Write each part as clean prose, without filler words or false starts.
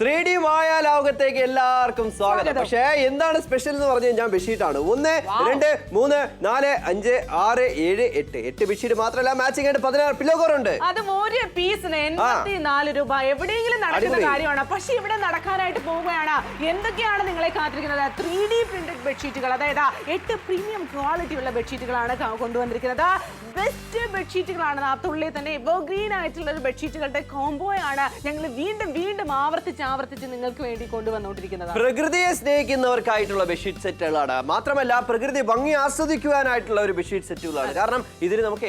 3D മായ ലോകത്തേക്ക് എല്ലാവർക്കും സ്വാഗതം. പക്ഷേ എന്താണ് സ്പെഷ്യൽ എന്ന് പറഞ്ഞു കഴിഞ്ഞാൽ ബെഡ്ഷീറ്റ് ആണ്. 1, 2, 3, 4, 5, 6, 7, 8 ബെഡ്ഷീറ്റ് മാത്രമല്ല മാച്ചിങ് ആയിട്ട് 16 പില്ലോ കവർ ഉണ്ട്. അതും ഒരു പീസിന് 84 രൂപ. എവിടെയെങ്കിലും നടക്കുന്ന കാര്യമാണ്. പക്ഷെ ഇവിടെ നടക്കാനായിട്ട് പോവുകയാണ്. എന്തൊക്കെയാണ് നിങ്ങളെ കാത്തിരിക്കുന്നത്? 3D പ്രിന്റഡ് ബെഡ്ഷീറ്റുകൾ, അതായത് 8 പ്രീമിയം ക്വാളിറ്റി ഉള്ള ബെഡ്ഷീറ്റുകളാണ് കൊണ്ടുവന്നിരിക്കുന്നത്. ബെസ്റ്റ് ബെഡ്ഷീറ്റുകളാണ്. ആ തുള്ളി തന്നെ എവർഗ്രീൻ ആയിട്ടുള്ള ഒരു ബെഡ്ഷീറ്റുകളുടെ കോംബോയാണ് ഞങ്ങൾ വീണ്ടും ആവർത്തിച്ച് നിങ്ങൾക്ക് വേണ്ടി കൊണ്ടുവന്നുകൊണ്ടിരിക്കുന്നത്. പ്രകൃതിയെ സ്നേഹിക്കുന്നവർക്കായിട്ടുള്ള ബെഡ്ഷീറ്റ് സെറ്റുകളാണ്. മാത്രമല്ല പ്രകൃതി ഭംഗി ആസ്വദിക്കുവാനായിട്ടുള്ള ഒരു ബെഡ്ഷീറ്റ് സെറ്റുകളാണ്. കാരണം ഇതിന് നമുക്ക്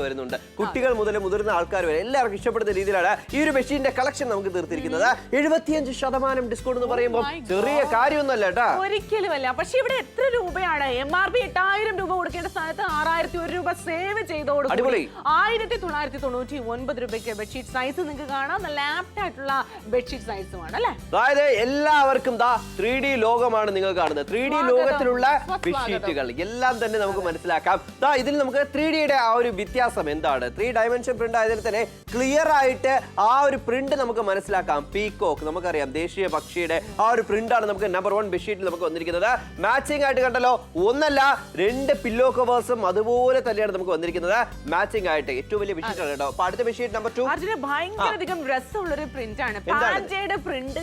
വരുന്നുണ്ട്. കുട്ടികൾ മുതൽ മുതിർന്ന ആൾക്കാർ വരെ എല്ലാവർക്കും ഇഷ്ടപ്പെടുന്ന രീതിയിലാണ് ഈ ഒരു ബെഡ്ഷീറ്റിന്റെ കളക്ഷൻ നമുക്ക് തീർത്തിരിക്കുന്നത്. 75% ഡിസ്കൗണ്ട് എന്ന് പറയുമ്പോൾ ചെറിയ കാര്യമൊന്നുമല്ല കേട്ടോ, ഒരിക്കലുമല്ല. പക്ഷെ ഇവിടെ എത്ര രൂപയാണ്? MRP 8000 രൂപ കൊടുക്കേണ്ട സ്ഥാനത്ത് 6001 രൂപ സേവ് ചെയ്തോടും 1999 രൂപയ്ക്ക് ബെഡ്ഷീറ്റ് സൈസ് നിങ്ങൾക്ക് കാണാം. നല്ല ആപ്റ്റ് ആയിട്ടുള്ള ബെഡ്ഷീറ്റ് സൈസുമാണ് അല്ലേ? അതായത് എല്ലാവർക്കും 3D ലോകമാണ് നിങ്ങൾ കാണുന്നത്. 3D ലോകത്തിലുള്ള ബെഡ്ഷീറ്റുകൾ എല്ലാം തന്നെ നമുക്ക് മനസ്സിലാക്കാം. ഇതിൽ നമുക്ക് 3Dയുടെ ആ ഒരു വ്യത്യാസം എന്താണ്? 3 ഡയമെൻഷൻ പ്രിന്റ് ആയതിൽ തന്നെ ക്ലിയർ ആയിട്ട് ആ ഒരു പ്രിന്റ് നമുക്ക് മനസ്സിലാക്കാം. പീകോക്ക് നമുക്കറിയാം, ദേശീയ പക്ഷിയുടെ ആ ഒരു പ്രിന്റാണ് നമുക്ക് നമ്പർ 1 ബെഡ്ഷീറ്റിൽ നമുക്ക് വന്നിരിക്കുന്നത്. മാച്ചിങ് ആയിട്ട് കണ്ടല്ലോ, 1 പില്ലോ കവേഴ്സും അതുപോലെ തന്നെയാണ് നമുക്ക് വന്നിരിക്കുന്നത്. മാച്ചിങ് ആയിട്ട് ഏറ്റവും വലിയ ബെഡ്ഷീറ്റ് ആണ് കേട്ടോ. അടുത്ത ബെഡ്ഷീറ്റ് നമ്പർ 2 ഭയങ്കരധികം രസമുള്ള ഒരു പ്രിന്റ് ആണ്. പാന്റയുടെ പ്രിന്റ്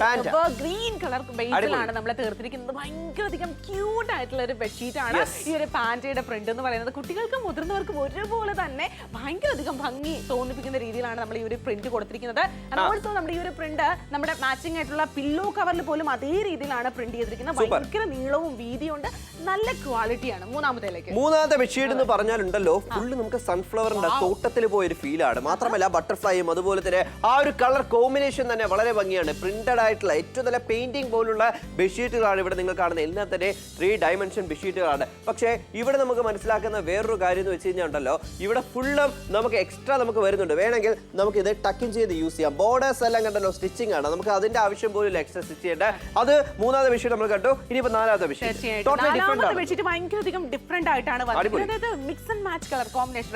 ഗ്രീൻ കളർ ബേസിലാണ് നമ്മൾ തീർത്തിരിക്കുന്നത്. ഭയങ്കരധികം ക്യൂട്ട് ആയിട്ടുള്ള ഒരു ബെഡ്ഷീറ്റ് ആണ് ഈ ഒരു പാന്റയുടെ പ്രിന്റ് എന്ന് പറയുന്നത്. കുട്ടികൾക്കും മുതിർന്നവർക്കും ഒരുപോലെ തന്നെ ഭയങ്കരധികം ഭംഗി തോന്നിപ്പിക്കുന്ന രീതിയിലാണ് നമ്മൾ ഈ ഒരു പ്രിന്റ് കൊടുത്തിരിക്കുന്നത്. ഓൾസോ നമ്മുടെ ഈ ഒരു പ്രിന്റ് നമ്മുടെ മാച്ചിങ് ആയിട്ടുള്ള പില്ലോ കവറിൽ പോലും അതേ രീതിയിലാണ് പ്രിന്റ് ചെയ്തിരിക്കുന്നത്. ഭയങ്കര നീളവും വീതിയുണ്ട്, നല്ല ക്വാളിറ്റിയാണ്. മൂന്നാമത്തെ ബെഡ്ഷീറ്റ് എന്ന് പറഞ്ഞാലുണ്ടല്ലോ, ഫുള്ള് നമുക്ക് സൺഫ്ലവറിന്റെ തോട്ടത്തിൽ പോയൊരു ഫീലാണ്. മാത്രമല്ല ബട്ടർഫ്ലൈയും അതുപോലെ തന്നെ ആ ഒരു കളർ കോമ്പിനേഷൻ തന്നെ വളരെ ഭംഗിയാണ്. പ്രിന്റഡ് ആയിട്ടുള്ള ഏറ്റവും നല്ല പെയിന്റിംഗ് പോലുള്ള ബെഡ്ഷീറ്റുകളാണ് ഇവിടെ നിങ്ങൾ കാണുന്നത്. എല്ലാം തന്നെ 3 ഡയമെൻഷൻ ബെഡ്ഷീറ്റുകളാണ്. പക്ഷേ ഇവിടെ നമുക്ക് മനസ്സിലാക്കുന്ന വേറൊരു കാര്യം എന്ന് വെച്ച് കഴിഞ്ഞാൽ ഉണ്ടല്ലോ, ഇവിടെ ഫുള്ളും നമുക്ക് എക്സ്ട്രാ നമുക്ക് വരുന്നുണ്ട്. വേണമെങ്കിൽ നമുക്ക് ഇത് ടക്കിങ് ചെയ്ത് യൂസ് ചെയ്യാം. ബോർഡേഴ്സ് എല്ലാം കണ്ടല്ലോ സ്റ്റിച്ചിങ് ആണ്, നമുക്ക് അതിന്റെ ആവശ്യം പോലും എക്സ്ട്രാ സ്റ്റിച്ച് ചെയ്യേണ്ട. അത് മൂന്നാമത്തെ ബെഡ്ഷീറ്റ് നമ്മൾ കണ്ടു. ഇനിയിപ്പോ നാലാമത്തെ ബെഡ്ഷീറ്റ് ഭയങ്കരധികം ഡിഫറെന്റ് ആയിട്ടാണ് വന്നിരിക്കുന്നത്. Mix and match colour combination.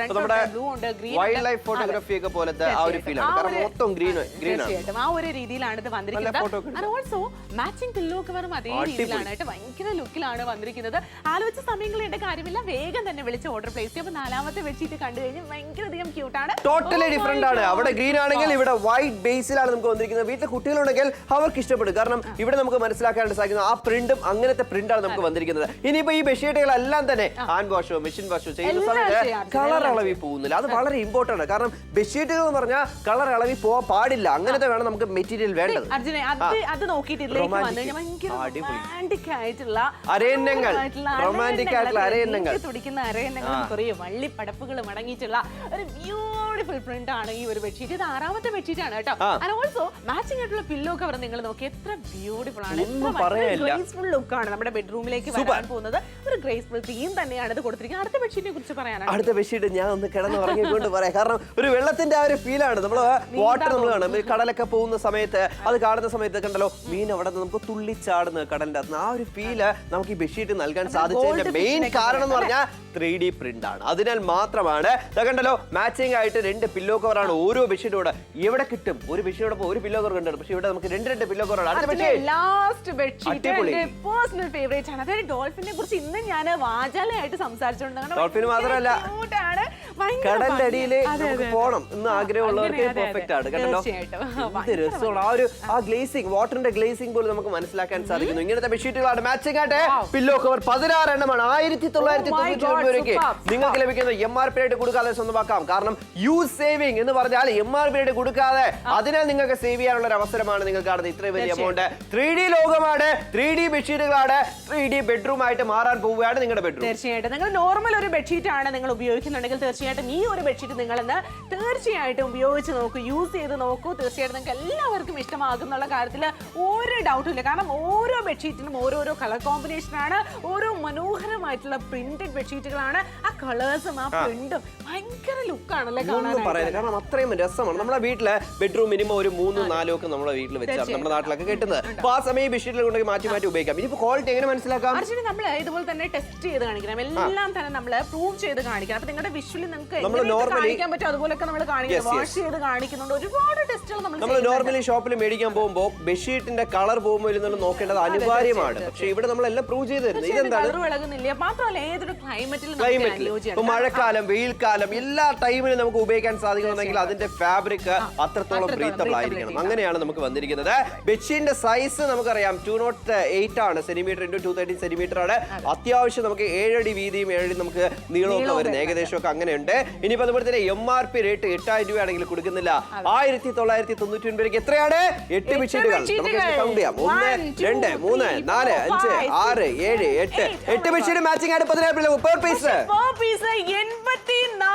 Blue ഉണ്ട്, വൈൽഡ് ലൈഫ് ഫോട്ടോഗ്രാഫി ഒക്കെ പോലത്തെ ആ ഒരു ഫീലാണ്. കാരണം മൊത്തം ഗ്രീൻ ആണ്. ആ ഒരു രീതിയിലാണ് ഇത് വന്നിരിക്കുന്നത്. ഓൾസോ മാച്ചിങ് പില്ലോ കവറും അതേ രീതിയിലാണ് കേട്ടോ. ഭയങ്കര ലുക്കിലാണ് വന്നിരിക്കുന്നത്. ആലോചിച്ച സമയങ്ങളുടെ കാര്യമില്ല, വേഗം തന്നെ വിളിച്ച് ഓർഡർ പ്ലേസ് ചെയ്യും. അപ്പൊ നാലാമത്തെ ബെഡ്ഷീറ്റ് കണ്ടു കഴിഞ്ഞാൽ ഭയങ്കരധികം ക്യൂട്ടാണ്. ടോട്ടലി ഡിഫറെന്റ് ആണ്. അവിടെ ഗ്രീൻ ആണെങ്കിൽ ഇവിടെ വൈറ്റ് ബേസിലാണ് നമുക്ക് വന്നിരിക്കുന്നത്. വീട്ടിൽ കുട്ടികളുണ്ടെങ്കിൽ അവർക്ക് ഇഷ്ടപ്പെടും. കാരണം ഇവിടെ നമുക്ക് മനസ്സിലാക്കാനായിട്ട് സാധിക്കുന്ന ആ പ്രിന്റും അങ്ങനത്തെ പ്രിന്റാണ് നമുക്ക് വന്നിരിക്കുന്നത്. ഇനിയിപ്പോ ഈ ബെഡ്ഷീറ്റുകളെല്ലാം തന്നെ ഹാൻഡ് വാഷോ മെഷീൻ വാഷോ ചെയ്യുന്ന സമയത്ത് കളർ ഇളവി പോകുന്നില്ല. അത് വളരെ ഇമ്പോർട്ടന്റ് ആണ്. കാരണം ബെഡ്ഷീറ്റുകൾ എന്ന് പറഞ്ഞാൽ കളർ ഇളവി പോകാൻ പാടില്ല. അങ്ങനത്തെ വേണം നമുക്ക് മെറ്റീരിയൽ വേണ്ടത്. അത് നോക്കിയിട്ട് തുടിക്കുന്ന അരയന്നങ്ങളും കുറേ വള്ളിപ്പടപ്പുകളും അടങ്ങിയിട്ടുള്ള ഒരു ബ്യൂട്ടിഫുൾ പ്രിന്റ് ആണ് ഈ ഒരു ബെഡ്ഷീറ്റ്. ഇത് 6ാമത്തെ ബെഡ്ഷീറ്റ് ആണ് കേട്ടോ. ഓൾസോ മാച്ചിങ് ആയിട്ടുള്ള പില്ലോ കവർ നിങ്ങൾ നോക്കി, എത്ര ബ്യൂട്ടിഫുൾ ആണ്. ഗ്രേസ്ഫുൾ ലുക്കാണ് നമ്മുടെ ബെഡ്റൂമിലേക്ക് വരാൻ പോകുന്നത്. ഒരു ഗ്രേസ്ഫുൾ തീം തന്നെയാണ് ഇത് കൊടുത്തിരിക്കുന്നത്. അടുത്ത ബെഡ്ഷീറ്റിനെ കുറിച്ച് പറയാനാണ്. അടുത്ത ബെഡ്ഷീറ്റ് ഞാൻ ഒന്ന് കിടന്ന് ഉറങ്ങിക്കൊണ്ട് പറയാം. കാരണം ഒരു വെള്ളത്തിന്റെ ആ ഒരു ഫീലാണ്. നമ്മൾ വാട്ടർ നമ്മൾ കാണും, കടലൊക്കെ പോകുന്ന സമയത്ത് അത് കാണുന്ന സമയത്ത് കണ്ടല്ലോ, മീൻ അവിടെ നമുക്ക് തുള്ളിച്ചാടുന്ന കടലിന്റെ അകത്ത്. ആ ഒരു ഫീല് നമുക്ക് ഈ ബെഡ്ഷീറ്റ് നൽകാൻ സാധിച്ചതിന്റെ മെയിൻ കാരണം എന്ന് പറഞ്ഞാൽ 3D പ്രിന്റ് ആണ്. അതിനാൽ മാത്രമാണ് കണ്ടല്ലോ മാച്ചിങ് ആയിട്ട് 2 പില്ലോ കവർ ആണ് ഓരോ ബെഡ്ഷീറ്റോട്. എവിടെ കിട്ടും? ഒരു ബെഡ്ഷീറ്റോടൊപ്പം ഒരു പില്ലോ കവർ കണ്ടത്. പക്ഷേ ഇവിടെ നമുക്ക് 2 പില്ലോ കവർ ആണ്. ലാസ്റ്റ് ബെഡ്ഷീറ്റ് എന്റെ പേഴ്സണൽ ഫേവറേറ്റ് ആണ്. അതായത് ഡോൾഫിനെ കുറിച്ച് ഇന്ന് ഞാൻ വാചാലയായിട്ട് സംസാരിച്ചുകൊണ്ടാണ്. ഡോൾഫിന് മാത്രമല്ല, കടലിന്റെ അടിയിൽ നമുക്ക് പോകണം എന്ന് ആഗ്രഹമുള്ളവർക്ക് പെർഫെക്റ്റ് ആണ്. കണ്ടല്ലോ എന്ത് രസമാണ്. ആ ഗ്ലേസിംഗ്, വാട്ടറിന്റെ ഗ്ലേസിംഗ് പോലും നമുക്ക് മനസ്സിലാക്കാൻ സാധിക്കുന്നു. ഇങ്ങനത്തെ ബെഡ്ഷീറ്റുകളാണ്. മാച്ചിങ് ആയിട്ട് പില്ലോ കവർ 16 എണ്ണമാണ്. 1999 രൂപയ്ക്ക് നിങ്ങൾക്ക് ലഭിക്കുന്ന MRP ആയിട്ട് കൊടുക്കാതെ സ്വന്തമാക്കാം. കാരണം യൂസ് സേവിംഗ് എന്ന് പറഞ്ഞാൽ MRP ആയിട്ട് കൊടുക്കാതെ അതിനാൽ നിങ്ങൾക്ക് സേവ് ചെയ്യാനുള്ള ഒരു അവസരമാണ് നിങ്ങൾ കാണുന്നത്. ഇത്രയും വലിയ എമൗണ്ട് 3D ലോകമാണ്, 3D ബെഡ്ഷീറ്റുകളാണ്, 3D ബെഡ്റൂം ആയിട്ട് മാറാൻ പോവുകയാണ് നിങ്ങളുടെ ബെഡ്റൂം. തീർച്ചയായിട്ടും നിങ്ങൾ നോർമൽ ഒരു ബെഡ്ഷീറ്റ് ആണ് നിങ്ങൾ ഉപയോഗിക്കുന്നുണ്ടെങ്കിൽ തീർച്ചയായിട്ടും ഈ ഒരു ബെഡ്ഷീറ്റ് നിങ്ങളെന്ന് തീർച്ചയായിട്ടും ഉപയോഗിച്ച് നോക്കൂ, യൂസ് ചെയ്ത് നോക്കൂ. തീർച്ചയായിട്ടും നിങ്ങൾക്ക് എല്ലാവർക്കും ഇഷ്ടമാകും എന്നുള്ള കാര്യത്തിൽ ഒരു ഡൗട്ടും ഇല്ല. കാരണം ഓരോ ബെഡ്ഷീറ്റിനും ഓരോരോ കളർ കോമ്പിനേഷനാണ്, ഓരോ മനോഹരമായിട്ടുള്ള പ്രിന്റഡ് ബെഡ്ഷീറ്റുകളാണ്. ആ കളേഴ്സും ആ പ്രിന്റും ഭയങ്കര ലുക്കാണല്ലേ കാണാൻ. കാരണം അത്രയും രസമാണ്. നമ്മുടെ വീട്ടിലെ ബെഡ്റൂം മിനിമം ഒരു 3-4 ഒക്കെ നമ്മുടെ വീട്ടിൽ വെച്ചാണ് നമ്മുടെ നാട്ടിലൊക്കെ കിട്ടുന്നത്. അപ്പൊ ആ സമയം ബെഡ്ഷീറ്റുകൾ കൊണ്ടൊക്കെ മാറ്റി ഉപയോഗിക്കാം. ഇനിയിപ്പോ ക്വാളിറ്റി എങ്ങനെ മനസ്സിലാക്കാം? നമ്മൾ ഇതുപോലെ തന്നെ ടെസ്റ്റ് ചെയ്ത് കാണിക്കണം. എല്ലാം തന്നെ നമ്മൾ പ്രൂവ് ചെയ്ത് കാണിക്കണം. അപ്പൊ നിങ്ങളുടെ വിഷ്വലി നിങ്ങൾക്ക് കാണിക്കാൻ പറ്റും. അതുപോലൊക്കെ നമ്മൾ കാണിക്കണം, വാഷ് ചെയ്ത് കാണിക്കുന്നുണ്ട്. ഒരുപാട് ടെസ്റ്റുകൾ നമ്മൾ നോർമലി ഷോപ്പിൽ ബെഡ്ഷീറ്റ് മേടിക്കാൻ പോകുമ്പോൾ ബെഡ്ഷീറ്റിന്റെ കളർ പോകുമ്പോൾ ഇരുന്ന് നോക്കേണ്ടത് അനിവാര്യമാണ്. പക്ഷെ ഇവിടെ നമ്മളെല്ലാം പ്രൂവ് ചെയ്ത് തരുന്നത് ഇതെന്താണ്, ക്ലൈമറ്റിൽ മഴക്കാലം വെയിൽക്കാലം എല്ലാ ടൈമിലും നമുക്ക് ഉപയോഗിക്കാൻ സാധിക്കുന്നുണ്ടെങ്കിൽ അതിന്റെ ഫാബ്രിക് അത്രത്തോളം ബ്രീത്തബിൾ ആയിരിക്കണം. അങ്ങനെയാണ് നമുക്ക് വന്നിരിക്കുന്നത്. ബെഡ്ഷീറ്റിന്റെ സൈസ് നമുക്കറിയാം 208 ആണ്, സെന്റിമീറ്റർ × 230 സെന്റിമീറ്റർ ആണ്. അത്യാവശ്യം നമുക്ക് 7 അടി വീതിയും 7 അടി നമുക്ക് നീളമൊക്കെ വരുന്നത് ഏകദേശം ഒക്കെ അങ്ങനെയുണ്ട്. ഇനിയിപ്പോ അതുപോലെ തന്നെ MRP റേറ്റ് 8000 രൂപയാണെങ്കിൽ കൊടുക്കുന്നില്ല. 1999 എത്രയാണ്? 8 ബെഡ്ഷീറ്റുകൾ നമുക്ക് കൗണ്ട് ചെയ്യാം. 1 2 3 4 5 6 7 8 8 ബെഡ്ഷീറ്റ് മാച്ചിങ് ആയിട്ട് 10000 പെർ പീസ് 84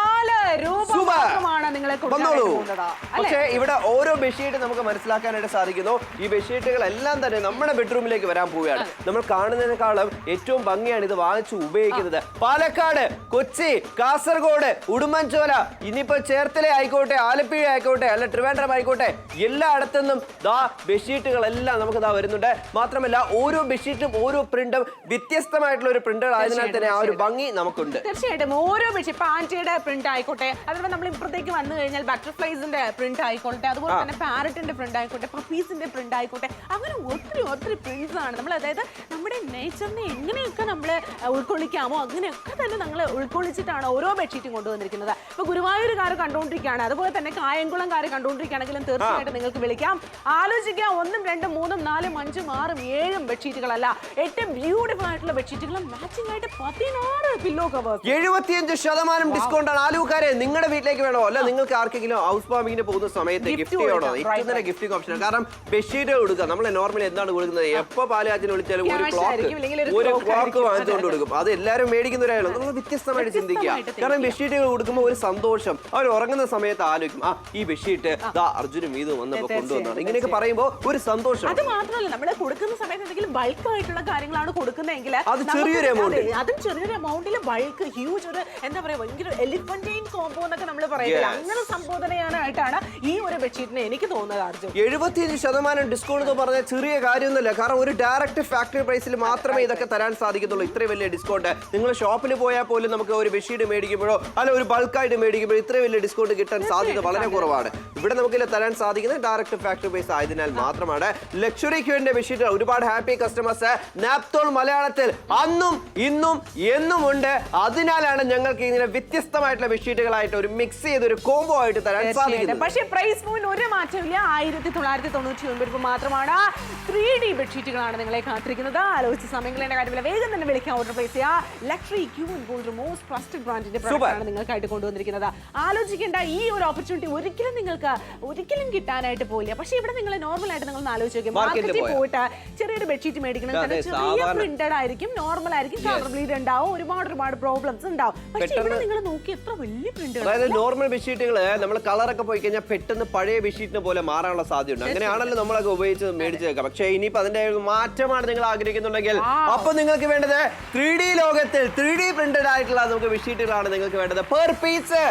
രൂപ മാത്രമാണ് നിങ്ങളെ കൊടുക്കുന്നത്. പക്ഷേ ഇവിടെ ഓരോ ബെഡ്ഷീറ്റ് നമുക്ക് മനസ്സിലാക്കാനായിട്ട് സാധിക്കുന്നു. ഈ ബെഡ്ഷീറ്റുകൾ എല്ലാം തന്നെ നമ്മുടെ ബെഡ്റൂമിലേക്ക് വരാൻ പോവുകയാണ്. നമ്മൾ കാണുന്നതിനേക്കാളും ഏറ്റവും ഭംഗിയാണ് ഇത് വാങ്ങിച്ചു ഉപയോഗിക്കുന്നത്. പാലക്കാട്, കൊച്ചി, കാസർഗോഡ്, ഉടുമ്പൻചോല, ഇനിയിപ്പോ ചേർത്തല ആയിക്കോട്ടെ, ആലപ്പുഴ ആയിക്കോട്ടെ, അല്ല ട്രിവാൻഡ്രം ആയിക്കോട്ടെ, എല്ലായിടത്തുനിന്നും ദാ ബെഡ്ഷീറ്റുകളെല്ലാം നമുക്ക് ദാ വരുന്നുണ്ട്. മാത്രമല്ല ഓരോ ബെഡ്ഷീറ്റും ഓരോ പ്രിന്റും വ്യത്യസ്തമായിട്ടുള്ള ഒരു പ്രിന്റുകൾ ആയതിനാൽ തന്നെ ആ ഒരു ഭംഗി നമുക്കുണ്ട്. തീർച്ചയായിട്ടും ഓരോ ബെഡ്ഷീറ്റ് പാൻറ്റിയുടെ പ്രിന്റ് ആയിക്കോട്ടെ, അതുപോലെ നമ്മൾ ഇപ്പുറത്തേക്ക് വന്നു കഴിഞ്ഞാൽ ബട്ടർഫ്ലൈസിന്റെ പ്രിന്റ് ആയിക്കോട്ടെ, അതുപോലെ തന്നെ പാരറ്റിന്റെ പ്രിന്റ് ആയിക്കോട്ടെ, പപ്പീസിന്റെ പ്രിന്റ് ആയിക്കോട്ടെ, അങ്ങനെ ഒത്തിരി പ്രിന്റ്സ് ആണ് നമ്മൾ. അതായത് നമ്മുടെ നേച്ചറിനെ എങ്ങനെയൊക്കെ നമ്മൾ ഉൾക്കൊള്ളിക്കാമോ അങ്ങനെയൊക്കെ തന്നെ നമ്മൾ ഉൾക്കൊള്ളിച്ചിട്ടാണ് ഓരോ ബെഡ്ഷീറ്റും കൊണ്ടുവന്നിരിക്കുന്നത്. ഇപ്പൊ ഗുരുവായൂരുകാർ കണ്ടുകൊണ്ടിരിക്കുകയാണ്, അതുപോലെ തന്നെ കായംകുളംകാർ കണ്ടുകൊണ്ടിരിക്കുകയാണെങ്കിലും തീർച്ചയായിട്ടും നിങ്ങൾക്ക് വിളിക്കാം, ആലോചിക്കാം. 1 2 3 4 5 6 7 ബെഡ്ഷീറ്റുകളല്ല, 8 ബ്യൂട്ടിഫുൾ ആയിട്ടുള്ള ബെഡ്ഷീറ്റുകളും മാച്ചിങ് ആയിട്ട് 16 പില്ലോ കവേഴ്സ് 75% ഡിസ്കൗണ്ട് ആണ്. ആലുകാരെ നിങ്ങളുടെ വീട്ടിലേക്ക് വേണോ, അല്ല നിങ്ങൾക്ക് ആർക്കെങ്കിലും ഹൗസ് വാമിങ്ങിന് പോകുന്ന സമയത്ത് ഗിഫ്റ്റ് ചെയ്യണോ, ഇഷ്ടം ഗിഫ്റ്റിംഗ് ഓപ്ഷൻ. കാരണം ബെഡ്ഷീറ്റ് കൊടുക്കുക, നമ്മൾ നോർമലി എന്താണ് കൊടുക്കുന്നത്, എപ്പോ പാലുകാച്ചിന് വിളിച്ചാലും ഒരു ക്ലോക്ക് വാങ്ങിച്ചുകൊണ്ട് കൊടുക്കും. അത് എല്ലാവരും മേടിക്കുന്നവരായാലും നമ്മൾ വ്യത്യസ്തമായിട്ട് ചിന്തിക്കുക. കാരണം ബെഡ്ഷീറ്റുകൾ കൊടുക്കുമ്പോൾ ഒരു സന്തോഷം, അവർ ഉറങ്ങുന്ന സമയത്ത് ആലോചിക്കും, ഈ ബെഡ്ഷീറ്റ് അർജുനും ഇതും വന്നപ്പോൾ കൊണ്ടുവന്നാണ്, ഇങ്ങനെയൊക്കെ പറയുമ്പോൾ ഒരു സന്തോഷം. അത് മാത്രമല്ല നമ്മൾ കൊടുക്കുന്ന സമയത്ത് എന്തെങ്കിലും ബൾക്ക് ആയിട്ടുള്ള കാര്യങ്ങളാണ് കൊടുക്കുന്നതെങ്കിൽ അത് ചെറിയൊരു എമൗണ്ടിൽ ബൾക്ക് ഹ്യൂജ് ഒരു എന്താ പറയാ ഭയങ്കര എലിഫന്റൈൻ കോംബോ എന്നൊക്കെ നമ്മൾ പറയുന്നത്, അങ്ങനെ സംബോധനയായിട്ടാണ് ഈ ഒരു ബെഡ്ഷീറ്റിന് എനിക്ക് തോന്നുന്നത്. അർജുൻ 75% ഡിസ്കൗണ്ട് എന്ന് പറഞ്ഞാൽ ചെറിയ കാര്യമൊന്നുമില്ല. കാരണം ഒരു ഡയറക്റ്റ് ഫാക്ടറി പ്രൈസിൽ മാത്രമേ ഇതൊക്കെ തരാൻ സാധിക്കുന്നുള്ളൂ. ഇത്രയും വലിയ ഡിസ്കൗണ്ട് നിങ്ങൾ ഷോപ്പിൽ പോയാൽ പോലും നമുക്ക് ഒരു ബെഡ്ഷീറ്റ് മേടിക്കുമ്പോഴോ അല്ല ഒരു ബൾക്കായിട്ട് മേടിക്കുമ്പോഴോ ഇത്രയും വലിയ ഡിസ്കൗണ്ട് കിട്ടാൻ സാധ്യത വളരെ കുറവാണ്. ഇവിടെ നമുക്ക് തരാൻ സാധിക്കുന്നത് ഡയറക്റ്റ് ഫാക്ടറി പ്രൈസ് ആയതിനാൽ മാത്രമാണ്. ലക്ഷറിക്ക് വേണ്ടി ബെഡ്ഷീറ്റ് ഒരുപാട് ഹാപ്പി കസ്റ്റമേഴ്സ് നാപ്തോൾ മലയാളത്തിൽ അന്നും ഇന്നും എന്നും ഉണ്ട്. അതിനാലാണ് ഞങ്ങൾക്ക് ഇങ്ങനെ വ്യത്യസ്തമായിട്ടുള്ള ബെഡ്ഷീറ്റുകളായിട്ട് ഒരു മിക്സ് ചെയ്ത് ഒരു കോംബോ ആയിട്ട് തരാൻ സാധിക്കുന്നത്. പക്ഷേ പ്രൈസ് പോയിന്റ് ഒരു മാറ്റമില്ല, 1999 രൂപ മാത്രമാണ്. 3D ബെഡ്ഷീറ്റുകളാണ് നിങ്ങളെ കാത്തിരിക്കുന്നത്. ആലോചിച്ച സമയങ്ങളുടെ കാര്യമില്ല, വേഗം തന്നെ വിളിക്കാൻ ഓർഡർ പ്ലേസ് ചെയ്യുക. ലക്ഷറി ഗോൾഡ് മോസ്റ്റ് ട്രസ്റ്റഡ് ബ്രാൻഡിന്റെ പ്രൊഡക്റ്റാണ് നിങ്ങൾക്കായിട്ട് കൊണ്ടുവന്നിരിക്കുന്നത്. ആലോചിക്കേണ്ട ഈ ഒരു ഓപ്പർച്യൂണിറ്റി ഒരിക്കലും കിട്ടാനായിട്ട് പോയില്ല. പക്ഷേ ഇവിടെ നിങ്ങൾ നോർമൽ ആയിട്ട് നിങ്ങൾ ആലോചിച്ച് നോക്കിയാൽ മാർക്കറ്റിൽ പോയിട്ട് ചെറിയൊരു ബെഡ്ഷീറ്റ് മേടിക്കണം, ചെറിയ പ്രിന്റഡ് ആയിരിക്കും, നോർമൽ ആയിരിക്കും, കളർ ബ്ലീഡ് ഉണ്ടാവും, ഒരുപാട് പ്രോബ്ലംസ് ഉണ്ടാവും. പക്ഷേ ഇവിടെ നിങ്ങൾ നോക്കി എത്ര വലിയ പ്രിന്റ്. അതായത് നോർമൽ ബെഡ്ഷീറ്റുകൾ നമ്മൾ കളറൊക്കെ പോയി കഴിഞ്ഞാൽ പെട്ടെന്ന് പഴയ ബെഡ്ഷീറ്റിനെ പോലെ മാറാനുള്ള സാധ്യതയുണ്ട്. അങ്ങനെയാണല്ലോ നമ്മളൊക്കെ ഉപയോഗിച്ച് മേടിച്ച് വെക്കാം. പക്ഷേ ഇനിയിപ്പോ അതിന്റെ മാറ്റമാണ് നിങ്ങൾ ആഗ്രഹിക്കുന്നുണ്ടെങ്കിൽ അപ്പൊ നിങ്ങൾക്ക് വേണ്ടത് 3D ലോകത്തിൽ 3D പ്രിന്റഡ് ആയിട്ടുള്ള നമുക്ക് ബെഡ്ഷീറ്റുകളാണ് നിങ്ങൾക്ക് വേണ്ടത്. പെർ പീസ്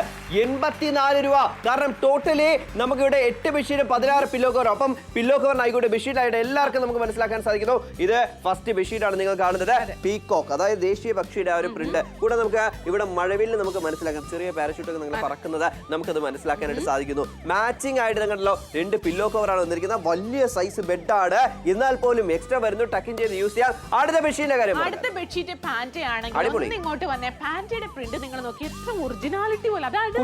84 രൂപ. കാരണം ടോട്ടലി നമുക്ക് ഇവിടെ 8 ബെഡ്ഷീറ്റ് 16 പില്ലോ കവർ. അപ്പം പില്ലോ കവറിനായിക്കോട്ടെ ബെഡ്ഷീറ്റ് ആയിട്ട് എല്ലാവർക്കും നമുക്ക് മനസ്സിലാക്കാൻ സാധിക്കുന്നു. ഇത് ഫസ്റ്റ് ബെഡ്ഷീറ്റ് ആണ് നിങ്ങൾ കാണുന്നത്, പീകോക്ക്, അതായത് ദേശീയ പക്ഷിയുടെ ആ ഒരു പ്രിന്റ്. കൂടെ നമുക്ക് ഇവിടെ മഴവിൽ നമുക്ക് മനസ്സിലാക്കാം, ചെറിയ പാരഷൂട്ടൊക്കെ നിങ്ങൾ പറക്കുന്നത് നമുക്കത് മനസ്സിലാക്കാനായിട്ട് സാധിക്കുന്നു. മാച്ചിങ് ആയിട്ട് നിങ്ങളല്ലോ 2 പില്ലോ കവറാണ് വന്നിരിക്കുന്നത്. വലിയ സൈസ് ബെഡാണ്, എന്നാൽ പോലും എക്സ്ട്രാ വരുന്നു, ടക്കിൻ ചെയ്ത് യൂസ് ചെയ്യാം. അടുത്ത ബെഡ്ഷീറ്റിന്റെ കാര്യം, അടുത്ത ബെഡ്ഷീറ്റ് പാന്റ് ആണെങ്കിൽ ഇങ്ങോട്ട് വന്നേ, പാന്റിയുടെ പ്രിന്റ് നിങ്ങൾ നോക്കി എത്ര ഒറിജിനാലിറ്റി പോലെ, അതായത്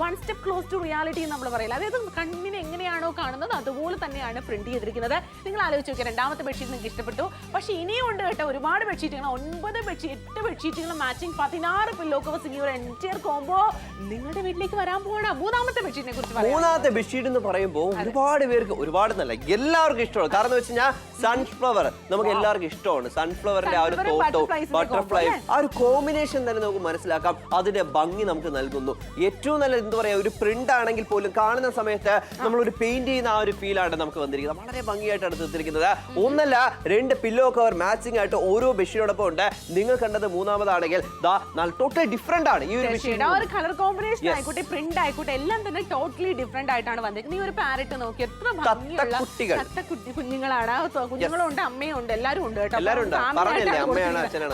one step close to reality നമ്മൾ പറയില്ല. അതായത് കണ്ണിന് എങ്ങനെയാണോ കാണുന്നത് അതുപോലെ തന്നെയാണ് പ്രിന്റ് ചെയ്തിരിക്കുന്നത്. നിങ്ങൾ ആലോചിച്ച് നോക്കിയാൽ രണ്ടാമത്തെ ബെഡ്ഷീറ്റ് നിങ്ങൾക്ക് ഇഷ്ടപ്പെട്ടു. പക്ഷേ ഇനിയും ഉണ്ട് കേട്ടോ ഒരുപാട് ബെഡ്ഷീറ്റുകൾ, 8 ബെഡ്ഷീറ്റുകൾ മാച്ചിങ് 16 പില്ലോ കവേഴ്സ്, ഈ ഒരു എൻറ്റയർ കോംബോ നിങ്ങളുടെ വീട്ടിലേക്ക് വരാൻ പോവാണ്. മൂന്നാമത്തെ ബെഡ്ഷീറ്റിനെ കുറിച്ച് പറയാം. മൂന്നാമത്തെ ബെഡ്ഷീറ്റ് എന്ന് പറയുമ്പോൾ ഒരുപാട് പേർക്ക് നല്ല എല്ലാവർക്കും ഇഷ്ടമാണ്. കാരണം വെച്ച് കഴിഞ്ഞാൽ സൺഫ്ലവർ നമുക്ക് എല്ലാവർക്കും ഇഷ്ടമാണ്. സൺഫ്ലവറിന്റെ ആ ഒരു തോട്ടോ ബട്ടർഫ്ലൈ ആ ഒരു കോമ്പിനേഷൻ തന്നെ നമുക്ക് മനസ്സിലാക്കാം, അതിന്റെ ഭംഗി നമുക്ക് നൽകുന്നു. ഏറ്റവും നല്ല എന്താ പറയാ ഒരു പ്രിന്റ് ആണെങ്കിൽ പോലും കാണുന്ന സമയത്ത് നമ്മൾ ഒരു പെയിന്റ് ചെയ്യുന്ന ആ ഒരു ഫീലാണ് നമുക്ക് വന്നിരിക്കുന്നത്. വളരെ ഭംഗിയായിട്ടാണ് തീർത്തിരിക്കുന്നത്. ഒന്നല്ല 2 പില്ലോ കവർ മാച്ചിങ് ആയിട്ട് ഓരോ ബെഡ്ഷീറ്റോടൊപ്പം ഉണ്ട്. നിങ്ങൾ കണ്ടത് മൂന്നാമതാണെങ്കിൽ ടോട്ടലി ഡിഫറെന്റ് ആണ് ഈ ഒരു ബെഡ്ഷീറ്റ്. കളർ കോമ്പിനേഷൻ ആയിക്കോട്ടെ പ്രിന്റ് ആയിക്കോട്ടെ എല്ലാം തന്നെ ടോട്ടലി ഡിഫറെന്റ് ആയിട്ടാണ് വന്നിരിക്കുന്നത്. ഈ ഒരു പാരറ്റ് നോക്കി എത്ര ഭംഗിയുള്ള കുഞ്ഞുങ്ങളാണ്, കുഞ്ഞുങ്ങളും ഉണ്ട് അമ്മയും ഉണ്ട് എല്ലാവരും ഉണ്ട് കേട്ടോ.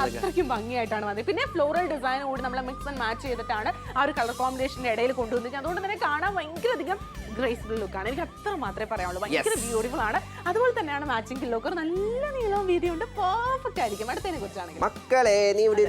അത്രയ്ക്കും ഭംഗിയായിട്ടാണ് വന്നത്. പിന്നെ ഫ്ലോറൽ ഡിസൈൻ കൂടി നമ്മൾ മിക്സ് ആൻഡ് മാച്ച് ചെയ്തിട്ടാണ് ആ ഒരു കളർ കോമ്പിനേഷന്റെ ഇടയിൽ കൊണ്ടുവന്നിരിക്കുന്നത്. അതുകൊണ്ട് തന്നെ കാണാൻ ഭയങ്കര അധികം ഗ്രേസ്ഫുൾ ലുക്കാണ്. ആണ്. എനിക്ക് അത്ര മാത്രമേ പറയാനുള്ളൂ. ഭയങ്കര ബ്യൂട്ടിഫുൾ ആണ്. അതുപോലെ തന്നെയാണ് മാച്ചിങ് പില്ലോ കവർ. നല്ല നീളവും വീതിയുണ്ട്. പെർഫെക്റ്റ് ആയിരിക്കും. അടുത്തതിനെ കുറിച്ചാണെങ്കിൽ മക്കളെ നീ ഇവിടെ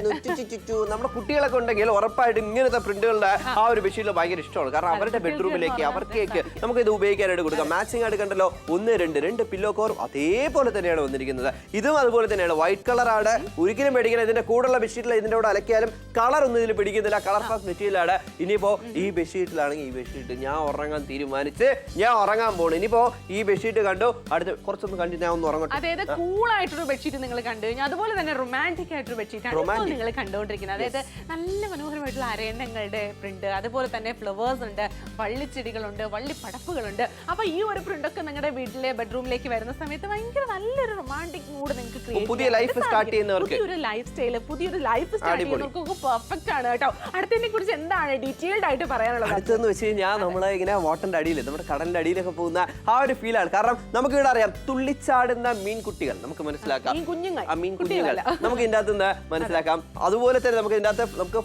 നമ്മുടെ കുട്ടികളൊക്കെ ഉണ്ടെങ്കിൽ ഉറപ്പായിട്ടും ഇങ്ങനത്തെ പ്രിന്റുകളുടെ ആ ഒരു ബെഡ്ഷീറ്റിൽ ഭയങ്കര ഇഷ്ടമാണ്. കാരണം അവരുടെ ബെഡ്റൂമിലേക്ക് അവർക്കേക്ക് നമുക്ക് ഇത് ഉപയോഗിക്കാനായിട്ട് കൊടുക്കാം. മാച്ചിങ് ആയിട്ട് കണ്ടല്ലോ, 1 2 പില്ലോ കവറും അതേപോലെ തന്നെയാണ് വന്നിരിക്കുന്നത്. ഇതും അതുപോലെ തന്നെയാണ്, വൈറ്റ് കളറാണ്. ഒരിക്കലും പേടിക്കണം, ഇതിന്റെ കൂടെയുള്ള ബെഡ്ഷീറ്റിൽ ഇതിന്റെ കൂടെ അലക്കിയാലും കളർ ഒന്നും ഇതിൽ പിടിക്കുന്നില്ല. കളർഫാസ്റ്റ് മെറ്റീരിയലാണ്. ഇനിയിപ്പോ ഈ ബെഡ്ഷീറ്റിലാണെങ്കിൽ ഈ ബെഡ്ഷീറ്റ് ഞാൻ ഉറങ്ങാൻ തീരുമാനിച്ച് ഞാൻ ഉറങ്ങാൻ പോണു. ഇനിയിപ്പോ ഈ ബെഡ്ഷീറ്റ് കണ്ടു, അടുത്ത് കുറച്ചൊന്ന് കണ്ടു ഞാൻ ഒന്ന് ഉറങ്ങട്ടെ. അതായത് കൂൾ ആയിട്ടൊരു ബെഡ്ഷീറ്റ് നിങ്ങൾ കണ്ടു കഴിഞ്ഞാൽ അതുപോലെ തന്നെ റൊമാൻറ്റിക് ആയിട്ടൊരു ബെഡ്ഷീറ്റ് ആണ് നിങ്ങൾ കണ്ടുകൊണ്ടിരിക്കുന്നത്. അതായത് നല്ല മനോഹരമായിട്ടുള്ള അരയന്നങ്ങളുടെ പ്രിന്റ്, അതുപോലെ തന്നെ ഫ്ലവേഴ്സ് ഉണ്ട്, വള്ളിച്ചെടികളുണ്ട്, വള്ളിപ്പടപ്പുകളുണ്ട്. അപ്പൊ ഈ ഒരു പ്രിന്റൊക്കെ നിങ്ങളുടെ വീട്ടിലെ ബെഡ്റൂമിലേക്ക് വരുന്ന സമയത്ത് ഭയങ്കര നല്ലൊരു റൊമാൻറ്റിക് മൂഡ് നിങ്ങൾക്ക് ക്രിയേറ്റ് പുതിയ ലൈഫ് സ്റ്റാർട്ട് ചെയ്യുന്നവർക്ക്, പുതിയൊരു ലൈഫ് സ്റ്റൈല്, പുതിയൊരു ലൈഫ് സ്റ്റാർട്ട് ചെയ്യുന്നവർക്കൊക്കെ പെർഫെക്റ്റ് ആണ് കേട്ടോ. അടുത്തതിനെ കുറിച്ച് എന്താണ് ഡീറ്റെയിൽഡ് ആയിട്ട് പറയാനുള്ളത്? അടുത്തെന്ന് വെച്ച് കഴിഞ്ഞാൽ നമ്മള് ഇങ്ങനെ വാട്ടറിന്റെ അടിയിൽ, നമ്മുടെ കടലിന്റെ അടിയിലൊക്കെ പോകുന്ന ആ ഒരു ഫീലാണ്. കാരണം നമുക്ക് ഇവിടെ അറിയാം, തുള്ളിച്ചാടുന്ന മീൻകുട്ടികൾ നമുക്ക് മനസ്സിലാക്കാം, മീൻ കുഞ്ഞുങ്ങൾ നമുക്ക് ഇതിന്റെ അകത്ത് നിന്ന് മനസ്സിലാക്കാം. അതുപോലെ തന്നെ നമുക്ക് ഇതിന്റെ അകത്ത് നമുക്ക്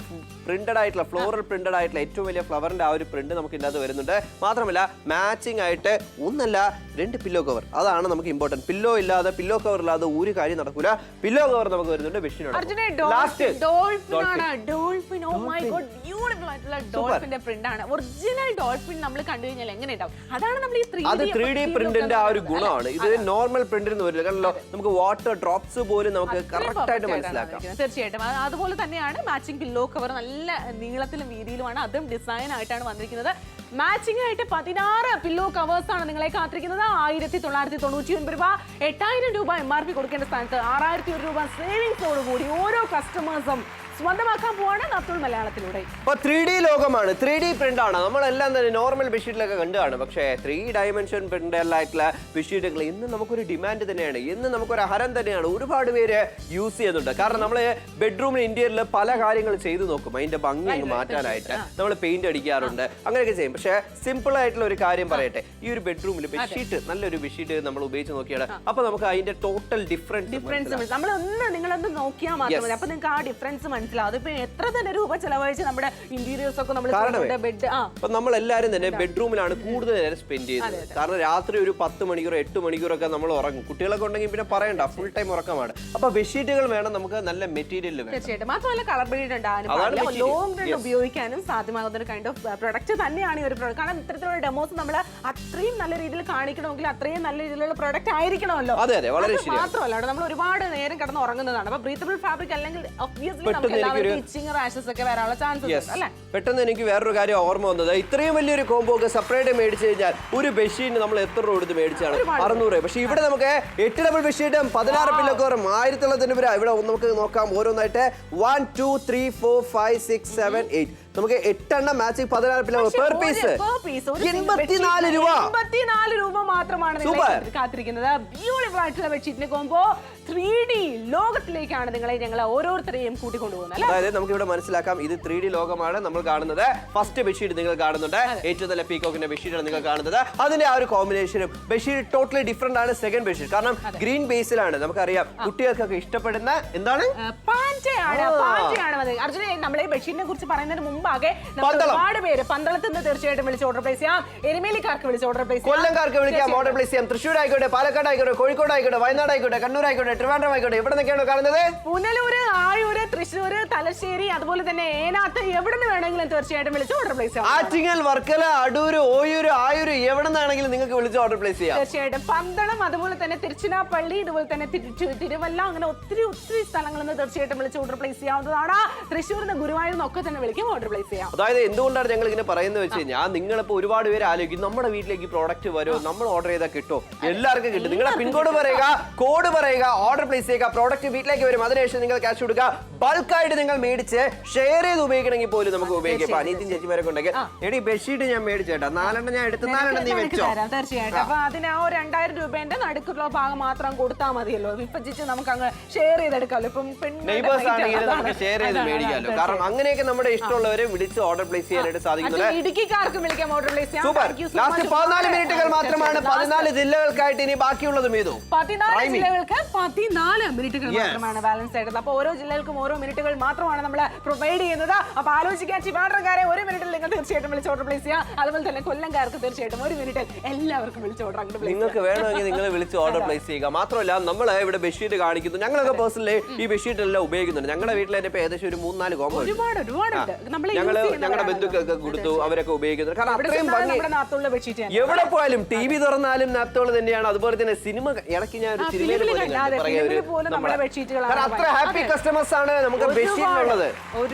പ്രിന്റഡ് ആയിട്ടുള്ള ഫ്ലോറൽ പ്രിന്റഡ് ആയിട്ടുള്ള ഏറ്റവും വലിയ ഫ്ലവറിന്റെ ആ ഒരു പ്രിന്റ് നമുക്ക് ഇതിനകത്ത് വരുന്നുണ്ട്. മാത്രമല്ല മാച്ചിങ് ആയിട്ട് 2 പില്ലോ കവർ, അതാണ് നമുക്ക് ഇമ്പോർട്ടന്റ്. പില്ലോ ഇല്ലാതെ, പില്ലോ കവർ ഇല്ലാതെ ഒരു കാര്യം നടക്കൂല. പില്ലോ കവർ നമുക്ക് വരുന്നുണ്ട് ബെഡ്ഷീറ്റിനോട്. ഒറിജിനൽ ഡോൾഫിൻ നമ്മൾ കണ്ടു കഴിഞ്ഞാൽ എങ്ങനെ ഉണ്ടാവും? അതാണ് നമ്മൾ ഈ 3D പ്രിന്റിന്റെ ആ ഒരു ഗുണമാണ്. ഇത് നോർമൽ പ്രിന്റിന് വരില്ല. കാരണം നമുക്ക് വാട്ടർ ഡ്രോപ്സ് പോലും നമുക്ക് കറക്റ്റ് ആയിട്ട് മനസ്സിലാക്കാം. തീർച്ചയായിട്ടും. അതുപോലെ തന്നെയാണ് മാച്ചിങ് പില്ലോ കവർ. നല്ല നീളത്തിലും വീതിയിലുമാണ്, അതും ഡിസൈൻ ആയിട്ടാണ് വന്നിരിക്കുന്നത്. മാച്ചിങ് ആയിട്ട് 16 പില്ലോ കവേഴ്സ് ആണ് നിങ്ങളെ കാത്തിരിക്കുന്നത്. 1999 രൂപ. 8000 രൂപ MRP കൊടുക്കേണ്ട സ്ഥാനത്ത് 6001 രൂപ സേവിങ്സോടുകൂടി ഓരോ കസ്റ്റമേഴ്സും സ്വന്തമാക്കാൻ പോവാണ് നത്തുൾ മലയാളത്തിലൂടെ. 3D ലോകമാണ്, 3D പ്രിന്റ് ആണ്. നമ്മളെല്ലാം തന്നെ നോർമൽ ബെഡ്ഷീറ്റിലൊക്കെ കണ്ടാണ്. പക്ഷേ 3 ഡയമെൻഷൻ പ്രിന്റല്ലായിട്ടുള്ള ബെഡ്ഷീറ്റുകൾ ഇന്ന് നമുക്കൊരു ഡിമാൻഡ് തന്നെയാണ്, ഇന്ന് നമുക്കൊരു ഹരം തന്നെയാണ്. ഒരുപാട് പേര് യൂസ് ചെയ്യുന്നുണ്ട്. കാരണം നമ്മൾ ബെഡ്റൂമിന് ഇന്റീരിയറിൽ പല കാര്യങ്ങൾ ചെയ്തു നോക്കും, അതിന്റെ ഭംഗി മാറ്റാനായിട്ട് നമ്മൾ പെയിന്റ് അടിക്കാറുണ്ട്, അങ്ങനെയൊക്കെ ചെയ്യും. പക്ഷേ സിമ്പിൾ ആയിട്ടുള്ള ഒരു കാര്യം പറയട്ടെ, ഈ ഒരു ബെഡ്റൂമിൽ ബെഡ്ഷീറ്റ്, നല്ലൊരു ബെഡ്ഷീറ്റ് നമ്മൾ ഉപയോഗിച്ച് നോക്കിയാണ്. അപ്പൊ നമുക്ക് അതിന്റെ ടോട്ടൽ ഡിഫറൻസ് നിങ്ങളൊന്ന് നോക്കിയാൽ മാത്രമല്ല, അപ്പൊ നിങ്ങൾക്ക് ആ ഡിഫറൻസ് മനസ്സിലാവും. അതിപ്പോ എത്ര തന്നെ രൂപ ചെലവഴിച്ച് നമ്മുടെ ഇന്റീരിയേഴ്സ് ഒക്കെ നമ്മൾ എല്ലാവരും തന്നെ ബെഡ്റൂമിലാണ് കൂടുതൽ നേരം സ്പെൻഡ് ചെയ്യുന്നത്. കാരണം രാത്രി ഒരു 10 മണിക്കൂർ 8 മണിക്കൂറൊക്കെ നമ്മൾ ഉറങ്ങും. കുട്ടികളൊക്കെ ഉണ്ടെങ്കിൽ പിന്നെ പറയണ്ട, ഫുൾ ടൈം ഉറക്കമാണ്. അപ്പൊ ബെഡ്ഷീറ്റുകൾ വേണം നമുക്ക്, നല്ല മെറ്റീരിയൽ വേണം. തീർച്ചയായിട്ടും. മാത്രമല്ല കളർ ബ്രീഡ് ഉണ്ടാകാനും ലോങ് റൺ ഉപയോഗിക്കാനും സാധ്യമാകുന്ന ഒരു കൈൻഡ് ഓഫ് പ്രൊഡക്റ്റ് തന്നെയാണ് ഈ ഒരു പ്രൊഡക്റ്റ്. കാരണം ഇത്തരത്തിലുള്ള ഡെമോസ് നമ്മൾ അത്രയും നല്ല രീതിയിൽ കാണിക്കണമെങ്കിൽ അത്രയും നല്ല രീതിയിലുള്ള പ്രൊഡക്റ്റ് ആയിരിക്കണമല്ലോ. മാത്രമല്ല നമ്മൾ ഒരുപാട് നേരം കിടന്ന് ഉറങ്ങുന്നതാണ്. അപ്പൊ ബ്രീത്തബിൾ ഫാബ്രിക് അല്ലെങ്കിൽ പെട്ടെന്ന് എനിക്ക് വേറൊരു കാര്യം ഓർമ്മ വന്നത്, ഇത്രയും വലിയൊരു കോംബോ ഒക്കെ സെപ്പറേറ്റ് മേടിച്ചു കഴിഞ്ഞാൽ ഒരു ബെഡ്ഷീറ്റ് നമ്മൾ എത്ര രൂപ കൊടുത്ത് മേടിച്ചാണ്? 600. പക്ഷെ ഇവിടെ നമുക്ക് 8 ഡബിൾ ബെഡ്ഷീറ്റും 16 പില്ലോ കവറും 1900 രൂപ. ഇവിടെ നമുക്ക് നോക്കാം ഓരോന്നായിട്ട്. 1 2 3 4 5 6 7 8 നമുക്ക് 8 എണ്ണം മാച്ചിങ് 16 പില്ലോ പെർ പീസ് 84 രൂപ. 84 രൂപ മാത്രമാണ് കാത്തിരിക്കുന്നത്. ബ്യൂട്ടിഫുൾ ആയിട്ടുള്ള ബെഡ്ഷീറ്റിന് കോംബോ 3D ലോകത്തിലേക്കാണ് ഞങ്ങൾ ഓരോരുത്തരെയും കൂട്ടിക്കൊണ്ടുപോകുന്നത്. അതായത് നമുക്ക് ഇവിടെ മനസ്സിലാക്കാം, ഇത് 3D ലോകമാണ് നമ്മൾ കാണുന്നത്. ഫസ്റ്റ് ബെഡ്ഷീറ്റ് നിങ്ങൾ കാണുന്നുണ്ട്, ഏറ്റവും നല്ല പീകോക്കിന്റെ ബെഡ്ഷീറ്റാണ് നിങ്ങൾ കാണുന്നത്. അതിന്റെ ആ ഒരു കോമ്പിനേഷനും ബെഡ്ഷീറ്റ് ടോട്ടലി ഡിഫറെന്റ് ആണ്. സെക്കൻഡ് ബെഡ്ഷീറ്റ് കാരണം ഗ്രീൻ ബേസിലാണ്. നമുക്കറിയാം കുട്ടികൾക്കൊക്കെ ഇഷ്ടപ്പെടുന്ന എന്താണ് അർജുന. നമ്മളെ ബെഡ്ഷീറ്റിനെ കുറിച്ച് പറയുന്നതിന് മുമ്പാകെ ഒരുപാട് പേര് പന്തളത്ത് നിന്ന് തീർച്ചയായിട്ടും വിളിച്ച് ഓർഡർ പ്ലേസ് ചെയ്യാം. എരുമേലിക്കാർക്ക് വിളിച്ച് ഓർഡർ പ്ലേസ് ചെയ്യാം, കൊല്ലംകാർക്ക് വിളിക്കാം, ഓർഡർ പ്ലേസ് ചെയ്യാം. തൃശ്ശൂർ ആയിക്കോട്ടെ, പാലക്കാട് ആയിക്കോട്ടെ, കോഴിക്കോട് ആയിക്കോട്ടെ, വയനാട് ആയിക്കോട്ടെ, കണ്ണൂർ ആയിക്കോട്ടെ, ട്രിവാൻഡ്രം ആയിക്കോട്ടെ, എവിടെ നിന്നൊക്കെയാണോ കാണുന്നത്? പുനലൂര്, ആയൂര്, തൃശ്ശൂർ, തലശ്ശേരി, അതുപോലെ തന്നെ ഏനാത്ത്, എവിടെ നിന്ന് വേണമെങ്കിലും തീർച്ചയായിട്ടും വിളിച്ച് ഓർഡർ പ്ലേസ് ചെയ്യാം. ആറ്റിങ്ങൽ, വർക്കല, അടൂര്, ഓയൂര്, ആയൂര്, എവിടെ നിന്നാണെങ്കിലും നിങ്ങൾക്ക് വിളിച്ച് ഓർഡർ പ്ലേസ് ചെയ്യാം. തീർച്ചയായിട്ടും. പന്തളം, അതുപോലെ തന്നെ തിരുച്ചിനാപ്പള്ളി, ഇതുപോലെ തന്നെ തിരുവല്ല, അങ്ങനെ ഒത്തിരി സ്ഥലങ്ങളിൽ നിന്ന് തീർച്ചയായിട്ടും വിളിച്ച് ഓർഡർ പ്ലേസ് ചെയ്യാവുന്നതാണ്. തൃശ്ശൂരിന്ന്, ഗുരുവായൂരിൽ ഒക്കെ തന്നെ വിളിക്കും ഓർഡർ പ്ലേസ് ചെയ്യാം. അതായത് എന്തുകൊണ്ടാണ് ഞങ്ങൾ ഇങ്ങനെ പറയുന്നത് വെച്ച് കഴിഞ്ഞാൽ, നിങ്ങളിപ്പോ ഒരുപാട് പേര് ആലോചിക്കും നമ്മുടെ വീട്ടിലേക്ക് പ്രോഡക്റ്റ് വരുമോ, നമ്മൾ ഓർഡർ ചെയ്താൽ കിട്ടോ? എല്ലാവർക്കും കിട്ടും. നിങ്ങളുടെ പിൻകോഡ് പറയുക, കോഡ് പറയുക, ഓർഡർ പ്ലേസ് ചെയ്യുക, പ്രോഡക്റ്റ് വീട്ടിലേക്ക് വരും. അതിനുശേഷം നിങ്ങൾ ക്യാഷ് കൊടുക്കുക. ബൾക്കായിട്ട് നിങ്ങൾ മേടിച്ച് ഷെയർ ചെയ്ത് ഉപയോഗിക്കണമെങ്കിൽ പോലും നമുക്ക് ഉപയോഗിക്കാം. അനിയത്തിയും ചേച്ചിമാരൊക്കെ ഉണ്ടെങ്കിൽ എടി ബെഡ്ഷീറ്റ് ഞാൻ മേടിച്ചേട്ടാ, 4 എണ്ണം ഞാൻ എടുത്ത് 4 എണ്ണം നീ വെച്ചോ. തീർച്ചയായിട്ടും. അപ്പൊ അതിന് ആ 2000 രൂപേന്റെ നടുക്കുള്ള ഭാഗം മാത്രം കൊടുത്താൽ മതിയല്ലോ. വിഭജിച്ച് നമുക്ക് അങ്ങ് ഷെയർ ചെയ്തെടുക്കാമല്ലോ. ഇപ്പം നെയ്ബേഴ്സ് ആണെങ്കിൽ നമുക്ക് ഷെയർ ചെയ്ത് മേടിക്കാമല്ലോ. കാരണം അങ്ങനെയൊക്കെ നമ്മുടെ ഇഷ്ടമുള്ളവർ വരെ വിളിച്ച് ഓർഡർ പ്ലേസ് ചെയ്യാനായിട്ട് സാധിക്കുന്നത്. ഇടുക്കിക്കാർക്കും വിളിക്കാം, ഓർഡർ പ്ലേസ് ചെയ്യാം. സൂപ്പർ. ലാസ്റ്റ് 14 മിനിറ്റുകൾ മാത്രമാണ് 14 ജില്ലകൾക്കായിട്ട് ഇനി ബാക്കിയുള്ളതും ഏതോ 14 ജില്ലകൾക്ക് 14 മിനിറ്റുകൾ മാത്രമാണ് ബാലൻസ് ആയിട്ടുള്ളത്. അപ്പോൾ ഓരോ ജില്ലകൾക്കും ഓരോ മിനിറ്റുകൾ മാത്രമാണ് നമ്മൾ പ്രൊവൈഡ് ചെയ്യുന്നത്. അപ്പോൾ ആലോചിക്കാൻ ട്രിവാൻഡ്രംകാരെ 1 മിനിറ്റിൽ നിങ്ങൾ തീർച്ചയായിട്ടും വിളിച്ച് ഓർഡർ പ്ലേസ് ചെയ്യാം. അതുപോലെ തന്നെ കൊല്ലംകാർക്ക് തീർച്ചയായിട്ടും 1 മിനിറ്റിൽ എല്ലാവർക്കും വിളിച്ച് ഓർഡർ അങ്ങോട്ട് പ്ലേസ്. നിങ്ങൾക്ക് വേണമെങ്കിൽ നിങ്ങൾ വിളിച്ച് ഓർഡർ പ്ലേസ് ചെയ്യുക. മാത്രമല്ല നമ്മൾ ഇവിടെ ബെഡ്ഷീറ്റ് കാണിക്കുന്നു. ഞങ്ങളൊക്കെ പേഴ്സണലി ഈ ബെഡ്ഷീറ്റ് എല്ലാം ഉപയോഗിക്കുന്നുണ്ട്. ഞങ്ങളുടെ വീട്ടിൽ തന്നെ ഏകദേശം ഒരു 3-4 കോമ്പോ ഞങ്ങളുടെ ബന്ധുക്കൾക്ക് കൊടുത്തു, അവരൊക്കെ ഉപയോഗിക്കുന്നത്. കാരണം അത്രയും ഭംഗി. എവിടെ പോയാലും TV തുറന്നാലും നാപ്തോൾ തന്നെയാണ്. അതുപോലെ തന്നെ സിനിമ ഇടയ്ക്ക് ഞാൻ ഒരു സിനിമയിൽ അത്ര ഹാപ്പി കസ്റ്റമേഴ്സ് ആണ് നമുക്ക് ബെഡ്ഷീറ്റിനുള്ളത്.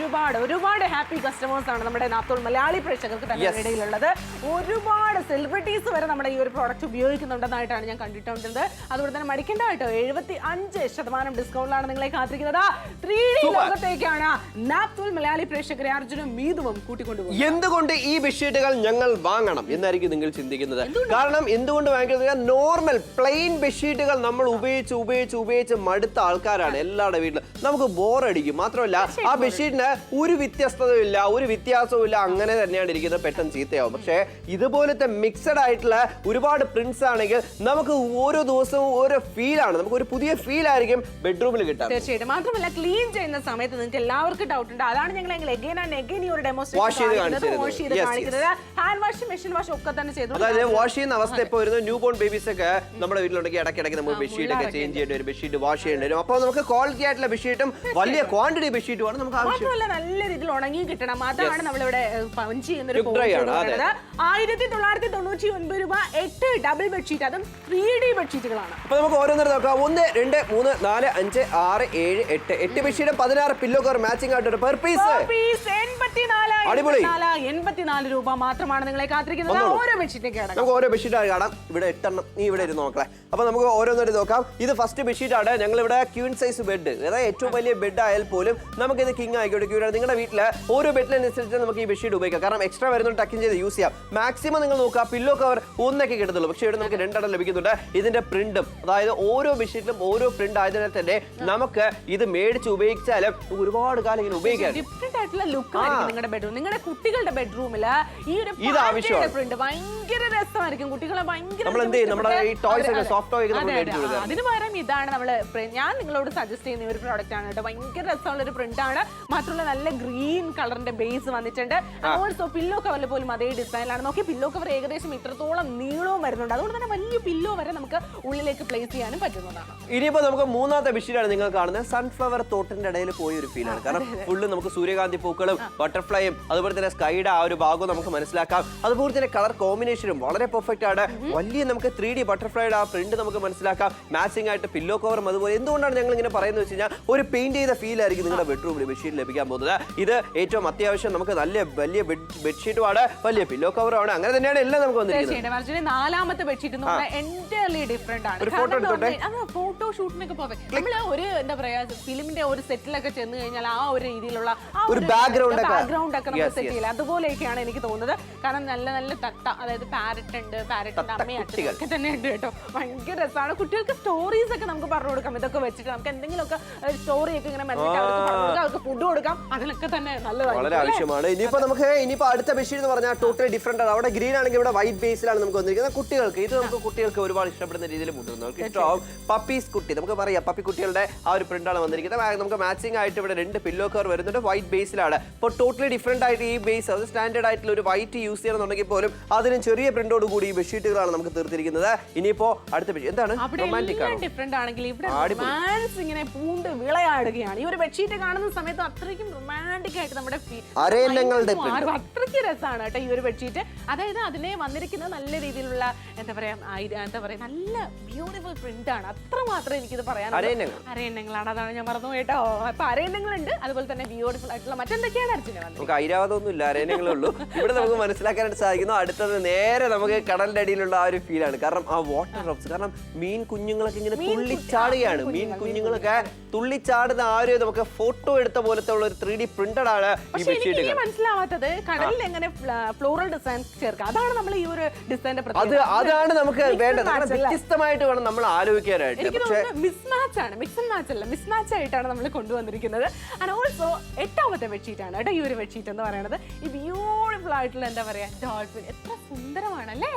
ഒരുപാട് ഹാപ്പി കസ്റ്റമേഴ്സ് ആണ് നമ്മുടെ നാപ്തോൾ മലയാളി പ്രേക്ഷകർക്ക് തന്നെ ഇടയിലുള്ളത്. ഒരുപാട് സെലിബ്രിറ്റീസ് വരെ നമ്മുടെ ഈ ഒരു പ്രോഡക്റ്റ് ഉപയോഗിക്കുന്നുണ്ടെന്നായിട്ടാണ് ഞാൻ കണ്ടിട്ടുള്ളത്. അതുപോലെ തന്നെ മടിക്കേണ്ട കേട്ടോ, 75% ഡിസ്കൗണ്ടിലാണ് നിങ്ങളെ കാത്തിരിക്കുന്നത്. 3D ലോകത്തേക്കാണ് നാപ്തോൾ മലയാളി പ്രേക്ഷകരെ അർജുനും മീതുവും കൂട്ടിക്കൊണ്ടുപോകും. എന്തുകൊണ്ട് ഈ ബെഡ്ഷീറ്റുകൾ ഞങ്ങൾ വാങ്ങണം എന്നായിരിക്കും നിങ്ങൾ ചിന്തിക്കുന്നത്. കാരണം എന്തുകൊണ്ട് വാങ്ങിക്കുന്നത്, നോർമൽ പ്ലെയിൻ ബെഡ്ഷീറ്റുകൾ നമ്മൾ ഉപയോഗിച്ച് മടുത്ത ആൾക്കാരാണ് എല്ലാവരുടെ വീട്ടിലും. നമുക്ക് ബോറടിക്കും. മാത്രമല്ല ആ ബെഡ്ഷീറ്റിന് ഒരു വ്യത്യസ്തതയില്ല, ഒരു വ്യത്യാസവും ഇല്ല, അങ്ങനെ തന്നെയാണ് ഇരിക്കുന്നത്, പെട്ടെന്ന് ചീത്തയാവും. പക്ഷേ ഇതുപോലത്തെ മിക്സഡ് ആയിട്ടുള്ള ഒരുപാട് പ്രിന്റ്സ് ആണെങ്കിൽ നമുക്ക് ഓരോ ദിവസവും ഓരോ ഫീലാണ്, നമുക്ക് ഒരു പുതിയ ഫീൽ ആയിരിക്കും ബെഡ്റൂമിൽ കിട്ടാൻ. തീർച്ചയായിട്ടും. മാത്രമല്ല ക്ലീൻ ചെയ്യുന്ന സമയത്ത് നിങ്ങൾക്ക് എല്ലാവർക്കും ഡൗട്ട് ഉണ്ട്. അതാണ് ഞങ്ങൾ എഗൈൻ ഈ ഒരു ഡെമോൺസ്ട്രേഷൻ വാഷ് ചെയ്ത് കാണിക്കുന്നത്. ഹാൻഡ് വാഷ്, മെഷീൻ വാഷ് ഒക്കെ തന്നെ ചെയ്തു. അതായത് വാഷ് ചെയ്യുന്ന അവസ്ഥ ഇപ്പോൾ വരുന്നത് ന്യൂ ബോൺ ബേബീസ് ഒക്കെ നമ്മുടെ വീട്ടിലുണ്ടെങ്കിൽ ഇടയ്ക്കിടയ്ക്ക് നമ്മൾ ബെഡ്ഷീറ്റ് ഒക്കെ ചേഞ്ച് ചെയ്യേണ്ടി വരും, ബെഡ്ഷീറ്റ് വാഷ് ചെയ്യേണ്ടി വരും. അപ്പോൾ നമുക്ക് ക്വാളിറ്റി ആയിട്ടുള്ള ബെഡ്ഷീറ്റും വലിയ ക്വാണ്ടിറ്റി ബെഡ്ഷീറ്റുമാണ് നമുക്ക് ആവശ്യം. നല്ല രീതിയിൽ ഉണങ്ങി കിട്ടണം. അതാണ് നമ്മളിവിടെ പഞ്ച് ചെയ്യുന്ന ഒരു 1999 രൂപ 8 ഡബിൾ ബെഡ്ഷീറ്റ്, അതും 3D ബെഡ്ഷീറ്റുകളാണ്. അപ്പൊ നമുക്ക് ഓരോന്നേരം നോക്കാം. 1, 2, 3, 4, 5, 6, 7, 8 ബെഡ്ഷീറ്റും 16 പില്ലോ കവർ മാച്ചിങ് ആയിട്ട് പെർ പീസ് 84 രൂപ മാത്രമാണ് നിങ്ങളെ കാത്തിരിക്കുന്നത്. ഓരോ ബെഡ്ഷീറ്റൊക്കെ നമുക്ക് ഓരോ ബെഡ്ഷീറ്റ് കാണാം. ഇവിടെ 8 എണ്ണം നീ ഇവിടെ ഇരുന്ന് നോക്കലേ. അപ്പൊ നമുക്ക് ഓരോന്നേരം നോക്കാം. ഇത് ഫസ്റ്റ് ബെഡ്ഷീറ്റ് ആണ്. ഞങ്ങൾ ഇവിടെ ക്യൂൻ സൈസ് ബെഡ്, അതായത് ഏറ്റവും വലിയ ബെഡ് ആയാൽ പോലും നമുക്ക് ഇത് കിങ് ആയിക്കോട്ടെ. നിങ്ങളുടെ വീട്ടിലെ ഓരോ ബെഡിനനുസരിച്ച് നമുക്ക് ഈ ബെഡ്ഷീറ്റ് ഉപയോഗിക്കാം. കാരണം എക്സ്ട്രാ വരുന്ന ടക്കിങ് ചെയ്ത് യൂസ് ചെയ്യാം. മാക്സിമം നിങ്ങൾ നോക്കുക, പില്ലോ കവർ 1 കിട്ടത്തുള്ളൂ. പക്ഷേ ഇവിടെ നമുക്ക് 2 ലഭിക്കുന്നുണ്ട്. ഇതിന്റെ പ്രിന്റും, അതായത് ഓരോ ബെഡ്ഷീറ്റിലും ഓരോ പ്രിന്റ് ആയതിനാൽ തന്നെ നമുക്ക് ഇത് മേടിച്ച് ഉപയോഗിച്ചാലും ഒരുപാട് കാലം ഇങ്ങനെ ഉപയോഗിക്കാം. ഡിഫറെന്റ് ആയിട്ടുള്ള ലുക്ക് ആയിരിക്കും നിങ്ങളുടെ ബെഡ്റൂം. നിങ്ങളുടെ കുട്ടികളുടെ ബെഡ്റൂമിൽ ഈ ഒരു പ്രിന്റ് ഭയങ്കര രസമായിരിക്കും. കുട്ടികളെ ഭയങ്കര അതിന് പകരം ഇതാണ് ഞാൻ നിങ്ങളോട് സജസ്റ്റ് ചെയ്യുന്ന ഒരു പ്രോഡക്റ്റ് ആണ് കേട്ടോ. ഭയങ്കര രസമുള്ള ഒരു പ്രിന്റ് ആണ്. മാത്രമല്ല നല്ല ഗ്രീൻ കളറിന്റെ ബേസ് വന്നിട്ടുണ്ട്. ഓൾസോ പില്ലോ കവറിൽ പോലും അതേ ഡിസൈനിലാണ്. നോക്കി, പില്ലോ കവർ ഏകദേശം ഇത്രത്തോളം നീളവും വരുന്നുണ്ട്. അതുകൊണ്ട് തന്നെ വലിയ പില്ലോ വരെ നമുക്ക് ഉള്ളിലേക്ക് പ്ലേസ് ചെയ്യാനും പറ്റുന്നതാണ്. ഇനിയിപ്പോ നമുക്ക് മൂന്നാമത്തെ ബെഡ്ഷീറ്റാണ് നിങ്ങൾ കാണുന്നത്. സൺഫ്ലവർ തോട്ടിന്റെ ഇടയിൽ പോയ ഒരു ഫീലാണ്. കാരണം ഫുള്ള് നമുക്ക് സൂര്യകാന്തി പൂക്കളും ബട്ടർഫ്ലൈയും അതുപോലെ തന്നെ സ്കൈയുടെ ആ ഒരു ഭാഗവും നമുക്ക് മനസ്സിലാക്കാം. അതുപോലെ തന്നെ കളർ കോമ്പിനേഷനും വളരെ പെർഫെക്റ്റ് ആണ്. വലിയ നമുക്ക് 3D ബട്ടർഫ്ലൈയുടെ ആ പ്രിന്റ് നമുക്ക് മനസ്സിലാക്കാം. മാച്ചിങ് ആയിട്ട് പില്ലോ കവറും അതുപോലെ. എന്തുകൊണ്ടാണ് ഞങ്ങൾ ഇങ്ങനെ പറയുന്നത് വെച്ച് കഴിഞ്ഞാൽ ഒരു പെയിന്റ് ചെയ്ത ഫീൽ ആയിരിക്കും നിങ്ങളുടെ ബെഡ്റൂമിൽ ബെഡ്ഷീറ്റ് ലഭിക്കാൻ പോകുന്നത്. ഇത് ഏറ്റവും അത്യാവശ്യം നമുക്ക് നല്ല വലിയ ബെഡ്ഷീറ്റുമാണ്, വലിയ പില്ലോ കവറാണ്. അങ്ങനെ തന്നെയാണ് എല്ലാം നമുക്ക് വന്നിരിക്കുന്നത്. നാലാമത്തെ ബെഡ്ഷീറ്റ് എൻറ്റയർലി ഡിഫറെന്റ് ആണ്. ഫോട്ടോ ഷൂട്ടിനൊക്കെ നമ്മൾ ഒരു എന്താ പറയാ ഫിലിമിന്റെ ഒരു സെറ്റിലൊക്കെ ചെന്ന് കഴിഞ്ഞാൽ ആ ഒരു രീതിയിലുള്ള ഒരു ബാക്ക്ഗ്രൗണ്ട് ഒക്കെ നമ്മൾ സെറ്റ് ചെയ്യില്ല, അതുപോലെയൊക്കെയാണ് എനിക്ക് തോന്നുന്നത്. കാരണം നല്ല നല്ല തട്ട, അതായത് പാരറ്റിന്റെ അമ്മയും ഒക്കെ തന്നെ ഉണ്ട് കേട്ടോ. ഭയങ്കര രസമാണ്. കുട്ടികൾക്ക് സ്റ്റോറീസ് ഒക്കെ നമുക്ക് പറഞ്ഞു കൊടുക്കാം. ഇതൊക്കെ വെച്ചിട്ട് നമുക്ക് എന്തെങ്കിലുമൊക്കെ സ്റ്റോറി ഒക്കെ ഇങ്ങനെ അവർക്ക് ഫുഡ് കൊടുക്കാം. അതിനൊക്കെ തന്നെ വളരെ ആവശ്യമാണ്. ഇനിയിപ്പോ അടുത്ത ബെഡ്ഷീറ്റ് എന്ന് പറഞ്ഞാൽ ടോട്ടലി ഡിഫറെന്റ് ആണ്. അവിടെ ഗ്രീൻ ആണെങ്കിൽ ഇവിടെ വൈറ്റ് ബേസിലാണ് നമുക്ക് വന്നിരിക്കുന്നത്. കുട്ടികൾക്ക് ഇത് നമുക്ക് കുട്ടികൾക്ക് ഒരുപാട് ഇഷ്ടപ്പെടുന്ന രീതിയിൽ മുട്ടുന്നവർക്ക് ഇഷ്ടമാവും. പപ്പീസ് കുട്ടി നമുക്ക് പറയാം, പപ്പി കുട്ടികളുടെ ആ ഒരു പ്രിന്റാണ് വന്നിരിക്കുന്നത്. നമുക്ക് മാച്ചിങ് ആയിട്ട് ഇവിടെ 2 പില്ലോ കവർ വരുന്നുണ്ട്. വൈറ്റ് ബേസിലാണ്. ഇപ്പോൾ ടോട്ടലി ഡിഫറെന്റ് ആയിട്ട് ഈ ബേസ്, അത് സ്റ്റാൻഡേർഡ് ആയിട്ടുള്ള ഒരു വൈറ്റ് യൂസ് ചെയ്യണമെന്നുണ്ടെങ്കിൽ പോലും അതിന് ചെറിയ പ്രിന്റോട് കൂടി ഈ ബെഡ്ഷീറ്റുകളാണ് നമുക്ക് തീർത്തിരിക്കുന്നത്. ഇനിയിപ്പോ അടുത്ത എന്താണ് റൊമാന്റിക് ആണ്. ഡിഫറെന്റ് ആണെങ്കിൽ ഇവിടെ റൊമാൻസ് ഇങ്ങനെ പൂണ്ട് വിളയാടുകയാണ്. ഈ ഒരു ബെഡ്ഷീറ്റ് കാണുന്ന സമയത്ത് അത്രയ്ക്കും റൊമാന്റിക് ആയിട്ട് നമ്മുടെ അത്രയ്ക്ക് രസമാണ് കേട്ടോ ഈ ഒരു ബെഡ്ഷീറ്റ്. അതായത് അതിനെ വന്നിരിക്കുന്നത് നല്ല രീതിയിലുള്ള എന്താ പറയാ നല്ല ബ്യൂട്ടിഫുൾ പ്രിന്റ് ആണ്. അത്രമാത്രം എനിക്കിത് പറയാൻ അരയന്നങ്ങളാണ്. അതാണ് ഞാൻ മറന്നു കേട്ടോ. അപ്പൊ അരയന്നങ്ങളുണ്ട്, അതുപോലെ തന്നെ ബ്യൂട്ടിഫുൾ ആയിട്ടുള്ള മറ്റെന്തൊക്കെയാണ് അർജുന? നമുക്ക് ഐരാവതമൊന്നും ഇല്ല, അരയന്നങ്ങളേ ഉള്ളൂ. ഇവിടെ നമുക്ക് മനസ്സിലാക്കാനായിട്ട് സാധിക്കുന്നു. അടുത്തത് നേരെ നമുക്ക് കടലിന്റെ അടിയിലുള്ള ആ ഒരു ഫീലാണ്. കാരണം ആ വാട്ടർ ഡ്രോപ്സ്, കാരണം മീൻ കുഞ്ഞുങ്ങളൊക്കെ ഇങ്ങനെ തുള്ളിച്ചാടുകയാണ്. മീൻ കുഞ്ഞുങ്ങളൊക്കെ തുള്ളിച്ചാടുന്ന ആ ഒരു നമുക്ക് ഫോട്ടോ എടുത്ത പോലത്തെ ഉള്ള ഒരു 3D പ്രിന്റഡ് ആണ് ഈ ബെഡ്ഷീറ്റുകൾ. മനസ്സിലാവാത്തത് കടലിൽ എങ്ങനെ ഫ്ലോറൽ ഡിസൈൻ ചേർക്കാം, അതാണ് നമ്മൾ ഈ ഒരു ഡിസൈന്റെ അതാണ് നമുക്ക് വേണ്ടത്. വ്യത്യസ്തമായിട്ട് വേണം നമ്മൾ ആലോചിക്കാനായിട്ട്. മിക്സ് ആൻഡ് മാച്ച് ആയിട്ടാണ് നമ്മൾ കൊണ്ടുവന്നിരിക്കുന്നത്. ആൻഡ് ഓൾസോ 8ാമത്തെ ബെഡ്ഷീറ്റ് ആണ് കേട്ടോ ഈ ഒരു ബെഡ്ഷീറ്റ് എന്ന് എന്ന് പറയുന്നത് ഈ ബ്യൂട്ടിഫുൾ ആയിട്ടുള്ള എന്താ പറയാ ഡോൾഫിൻ. എത്ര സുന്ദരമാണല്ലേ.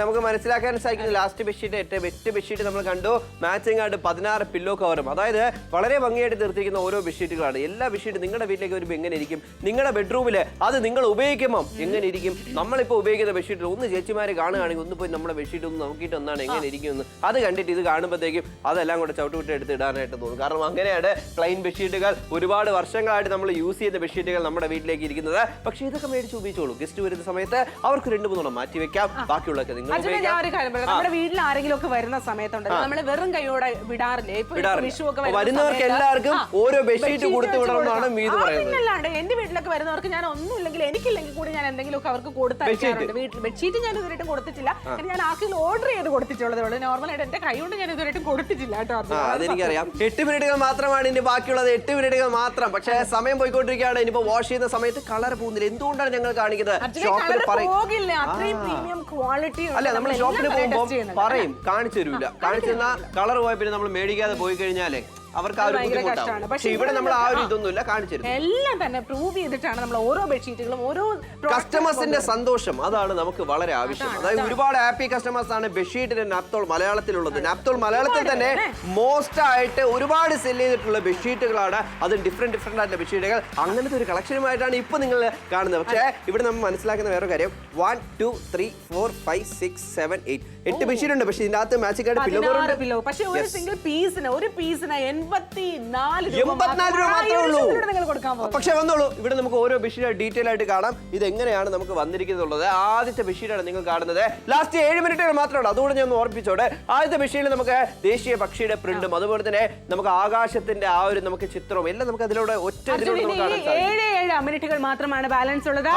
നമുക്ക് മനസ്സിലാക്കാൻ സാധിക്കുന്ന ലാസ്റ്റ് ബെഡ്ഷീറ്റ് 8 ബെഡ്ഷീറ്റ് നമ്മൾ കണ്ടു. മാച്ചിങ് ആയിട്ട് 16 പില്ലോ കവറും. അതായത് വളരെ ഭംഗിയായിട്ട് തീർത്തിരിക്കുന്ന ഓരോ ബെഡ്ഷീറ്റുകളാണ്. എല്ലാ ബെഡ്ഷീറ്റും നിങ്ങളുടെ വീട്ടിലേക്ക് വരുമ്പോൾ എങ്ങനെ ഇരിക്കും, നിങ്ങളുടെ ബെഡ്റൂമിൽ അത് നിങ്ങൾ ഉപയോഗിക്കുമ്പോൾ എങ്ങനെ ഇരിക്കും. നമ്മളിപ്പോൾ ഉപയോഗിക്കുന്ന ബെഡ്ഷീറ്റ് ഒന്ന് ചേച്ചിമാരെ കാണുകയാണെങ്കിൽ ഒന്ന് പോയി നമ്മുടെ ബെഡ്ഷീറ്റ് ഒന്ന് നോക്കിയിട്ട് ഒന്നാണ് എങ്ങനെ ഇരിക്കുമെന്ന് അത് കണ്ടിട്ട് ഇത് കാണുമ്പോഴത്തേക്കും അതെല്ലാം കൂടെ ചവിട്ടുവിട്ട് എടുത്ത് ഇടാനായിട്ട് തോന്നും. കാരണം അങ്ങനെയാണ് പ്ലെയിൻ ബെഡ്ഷീറ്റുകൾ ഒരുപാട് വർഷങ്ങളായിട്ട് നമ്മൾ യൂസ് ചെയ്യുന്ന ബെഡ്ഷീറ്റുകൾ നമ്മുടെ വീട്ടിലേക്ക് ഇരിക്കുന്നത്. പക്ഷേ ഇതൊക്കെ മേടിച്ച് ഉപയോഗിച്ചോളൂ. ഗസ്റ്റ് വരുന്ന സമയത്ത് അവർക്ക് 2-3 മാറ്റി വെക്കാം. ബാക്കിയുള്ള ഞാൻ ഒരു കാര്യം പറയാം, നമ്മുടെ വീട്ടിൽ ആരെങ്കിലും ഒക്കെ വരുന്ന സമയത്തുണ്ടല്ലോ നമ്മൾ വെറും കൈയോടെ വിടാറില്ലേ. വരുന്നവർക്ക് എല്ലാവർക്കും ഓരോ ബെഡ്ഷീറ്റ് കൊടുത്തു വിടണമെന്നാണ് മീത് പറയുന്നത്. അല്ലാണ്ട് എന്റെ വീട്ടിലൊക്കെ വരുന്നവർക്ക് ഞാൻ ഒന്നും ഇല്ലെങ്കിൽ എനിക്കില്ലെങ്കിൽ കൂടി ഞാൻ എന്തെങ്കിലുമൊക്കെ അവർക്ക് കൊടുത്തയക്കാറുണ്ട്. വീട്ടിൽ ബെഡ്ഷീറ്റ് ഞാൻ ഇതുവരെയും കൊടുത്തിട്ടില്ല. ഞാൻ ആർക്കും ഓർഡർ ചെയ്ത് കൊടുത്തിട്ടുള്ളതേ ഉള്ളൂ. നോർമലായിട്ട് എന്റെ കൈ കൊണ്ട് ഞാൻ ഇതുവരെയും കൊടുത്തിട്ടില്ല കേട്ടോ. അതെനിക്കറിയാം. 8 മിനിറ്റുകൾ മാത്രമാണ് ഇനി ബാക്കിയുള്ളത്. 8 മിനിറ്റുകൾ മാത്രം. പക്ഷേ സമയം പോയിക്കൊണ്ടിരിക്കുകയാണ്. ഇനിയിപ്പോ വാഷ് ചെയ്യുന്ന സമയത്ത് കളർ പോകുന്നില്ല. എന്തുകൊണ്ടാണ് ഞങ്ങൾ കാണിക്കുന്നത്? പോകില്ല, അത്രയും പ്രീമിയം ക്വാളിറ്റി. അല്ല, നമ്മൾ ഷോപ്പിൽ പോകുമ്പോൾ പറയും കാണിച്ചു തരൂല. കാണിച്ചെന്ന കളർ പോയ പിന്നെ നമ്മൾ മേടിക്കാതെ പോയി കഴിഞ്ഞാലേ അവർക്ക് ആ ഒരു ബുദ്ധിമുട്ടാണ്. പക്ഷെ ഇവിടെ നമ്മൾ ആ ഒരു ഇതൊന്നുമില്ല, കാണിച്ചു തരും. എല്ലാം തന്നെ പ്രൂവ് ചെയ്തിട്ടാണ് നമ്മൾ ഓരോ ബെഡ്ഷീറ്റുകളും ഓരോ കസ്റ്റമേഴ്സിന്റെ സന്തോഷം അതാണ് നമുക്ക് വളരെ ആവശ്യം. അതായത് ഒരുപാട് ഹാപ്പി കസ്റ്റമേഴ്സ് ആണ് ബെഡ്ഷീറ്റിന്റെ നാപ്തോൾ മലയാളത്തിലുള്ളത്. നാപ്തോൾ മലയാളത്തിൽ തന്നെ മോസ്റ്റ് ആയിട്ട് ഒരുപാട് സെൽ ചെയ്തിട്ടുള്ള ബെഡ്ഷീറ്റുകളാണ്. അത് ഡിഫറെന്റ് ആയിട്ടുള്ള ബെഡ്ഷീറ്റുകൾ. അങ്ങനത്തെ ഒരു കളക്ഷനുമായിട്ടാണ് ഇപ്പൊ നിങ്ങൾ കാണുന്നത്. പക്ഷേ ഇവിടെ നമ്മൾ മനസ്സിലാക്കുന്ന വേറെ കാര്യം 1 2 3 4 5 6 7 8 ബെഡ്ഷീറ്റ് ഉണ്ട്. പക്ഷെ ഇതിന്റെ അകത്ത് മാച്ചിങ് ആയിട്ട് പില്ലോ. പക്ഷേ ഒരു സിംഗിൾ പീസിന് 84 രൂപ മാത്രമേ ഉള്ളൂ. പക്ഷെ വന്നോളൂ, ഇവിടെ നമുക്ക് ഓരോ ബെഡ്ഷീറ്റ് ഡീറ്റെയിൽ ആയിട്ട് കാണാം. ഇത് എങ്ങനെയാണ് നമുക്ക് വന്നിരിക്കുന്നത്. ആദ്യത്തെ ബെഡ്ഷീറ്റാണ് നിങ്ങൾ കാണുന്നത്. ലാസ്റ്റ് 7 മിനിറ്റുകൾ മാത്രമേ ഉള്ളൂ. അതുകൊണ്ട് ഞാൻ ഒന്ന് ഓർപ്പിച്ചോടെ. ആദ്യത്തെ ബെഡ്ഷീറ്റിൽ നമുക്ക് ദേശീയ പക്ഷിയുടെ പ്രിന്റും അതുപോലെ തന്നെ നമുക്ക് ആകാശത്തിന്റെ ആ ഒരു നമുക്ക് ചിത്രവും എല്ലാം നമുക്ക് അതിലൂടെ ഒറ്റ 7 മിനിറ്റുകൾ മാത്രമാണ് ബാലൻസ് ഉള്ളത്.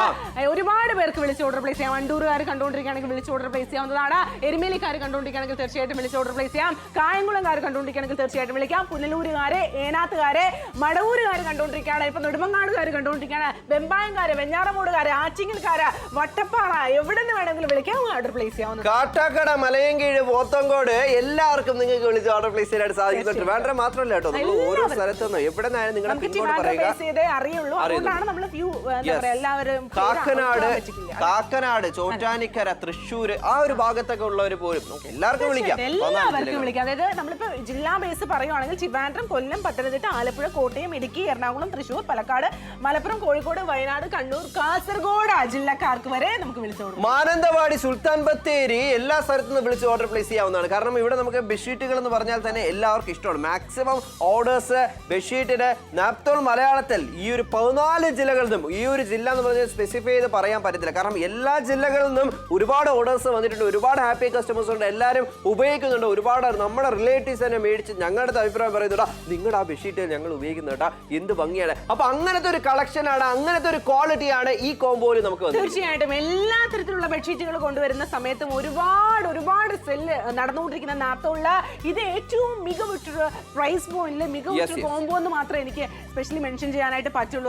ഒരുപാട് പേർക്ക് വിളിച്ച് ഓർഡർ പ്ലേസ് ചെയ്യാം. വണ്ടൂരുകാർ കണ്ടുകൊണ്ടിരിക്കുകയാണെങ്കിൽ വിളിച്ച് ഓർഡർ പ്ലേസ് ചെയ്യാവുന്നതാണ്. എരുമേലിക്കാർ കണ്ടുകൊണ്ടിരിക്കുകയാണെങ്കിൽ തീർച്ചയായിട്ടും വിളിച്ച് ഓർഡർ പ്ലേസ് ചെയ്യാം. കായംകുളംകാർ കണ്ടുകൊണ്ടിരിക്കുകയാണെങ്കിൽ തീർച്ചയായിട്ടും വിളിക്കാം. പുനലൂരുകാരെ, ഏനാത്തുകാരെ, മടവൂരുകാർ കണ്ടുകൊണ്ടിരിക്കുകയാണ്. ഇപ്പൊ നെടുമങ്ങാടുകാർ കണ്ടുകൊണ്ടിരിക്കുകയാണ്. വെമ്പായംകാര്, വെഞ്ഞാറമൂടുകാര്, ആച്ചിങ്ങൽക്കാര്, വട്ടപ്പാറ, എവിടെ നിന്ന് വേണമെങ്കിലും വിളിക്കാം, ഓർഡർ പ്ലേസ് ചെയ്യാവുന്നത്. കാട്ടാക്കട, മലയൻകീഴ്, പോത്തങ്കോട് എല്ലാവർക്കും നിങ്ങൾക്ക് വിളിച്ച് ഓർഡർ പ്ലേസ് ചെയ്യാനായിട്ട് സാധിക്കുന്നുണ്ട്. വേണ്ട മാത്രമല്ല കേട്ടോ, നമ്മൾ ഓരോ സ്ഥലത്തുനിന്ന് എവിടെ നിന്നായാലും നിങ്ങളുടെ പിൻകോഡ് പറയുക അറിയുള്ളൂ. അതുകൊണ്ടാണ് നമ്മൾ എല്ലാവരും കാക്കനാട്, ചോറ്റാനിക്കര, തൃശ്ശൂര് ആ ഒരു ഭാഗത്തൊക്കെ ഉള്ളവർ പോലും എല്ലാവർക്കും വിളിക്കാം. അതായത് നമ്മളിപ്പോ ജില്ലാ ബേസ് പറയുവാണെങ്കിൽ ട്രിവാൻഡ്രം, കൊല്ലം, പത്തനംതിട്ട, ആലപ്പുഴ, കോട്ടയം, ഇടുക്കി, എറണാകുളം, തൃശ്ശൂർ, പാലക്കാട്, മലപ്പുറം, കോഴിക്കോട്, വയനാട്, കണ്ണൂർ, കാസർഗോഡ് ജില്ലക്കാർക്ക് വരെ നമുക്ക് വിളിച്ചു. മാനന്തവാടി, സുൽത്താൻ ബത്തേരി എല്ലാ സ്ഥലത്തു നിന്ന് വിളിച്ച് ഓർഡർ പ്ലേസ് ചെയ്യാവുന്നതാണ്. കാരണം ഇവിടെ നമുക്ക് ബെഡ്ഷീറ്റുകൾ എന്ന് പറഞ്ഞാൽ തന്നെ എല്ലാവർക്കും ഇഷ്ടമാണ്. മാക്സിമം ഓർഡേഴ്സ് ബെഡ്ഷീറ്റിന് നാപ്തോൾ മലയാളത്തിൽ ഈ ഒരു 14 ജില്ലകളിൽ നിന്നും, ഈ ഒരു ജില്ല എന്ന് പറഞ്ഞാൽ സ്പെസിഫൈ ചെയ്ത് പറയാൻ പറ്റത്തില്ല. കാരണം എല്ലാ ജില്ലകളിൽ നിന്നും ഒരുപാട് ഓർഡേഴ്സ് വന്നിട്ടുണ്ട്. ഒരുപാട് ഹാപ്പി കസ്റ്റമേഴ്സ് ഉണ്ട്. എല്ലാവരും ഉപയോഗിക്കുന്നുണ്ട്. ഒരുപാട് നമ്മുടെ റിലേറ്റീവ്സ് തന്നെ മേടിച്ച് ഞങ്ങളുടെ അഭിപ്രായം പറയുന്നുണ്ടാ, നിങ്ങളുടെ ആ ബെഡ്ഷീറ്റ് ഞങ്ങൾ ഉപയോഗിക്കുന്നുണ്ടാ, എന്ത് ഭംഗിയാണ്. അപ്പൊ അങ്ങനത്തെ ഒരു കളക്ഷൻ ആണ്, അങ്ങനത്തെ ഒരു ക്വാളിറ്റിയാണ് ഈ കോംബോയിൽ നമുക്ക് വന്നത്. തീർച്ചയായിട്ടും എല്ലാ തരത്തിലുള്ള ബെഡ്ഷീറ്റുകൾ കൊണ്ടുവരുന്ന സമയത്തും ഒരുപാട് സെല്ല് നടന്നുകൊണ്ടിരിക്കുന്ന നാപ്തോളിൽ ഇത് ഏറ്റവും മികവുറ്റൊരു പ്രൈസ് പോയിന്റിൽ മികവുറ്റൊരു കോംബോ എന്ന് മാത്രമേ എനിക്ക് സ്പെഷ്യലി മെൻഷൻ ചെയ്യാനായിട്ട് പറ്റുള്ളൂ.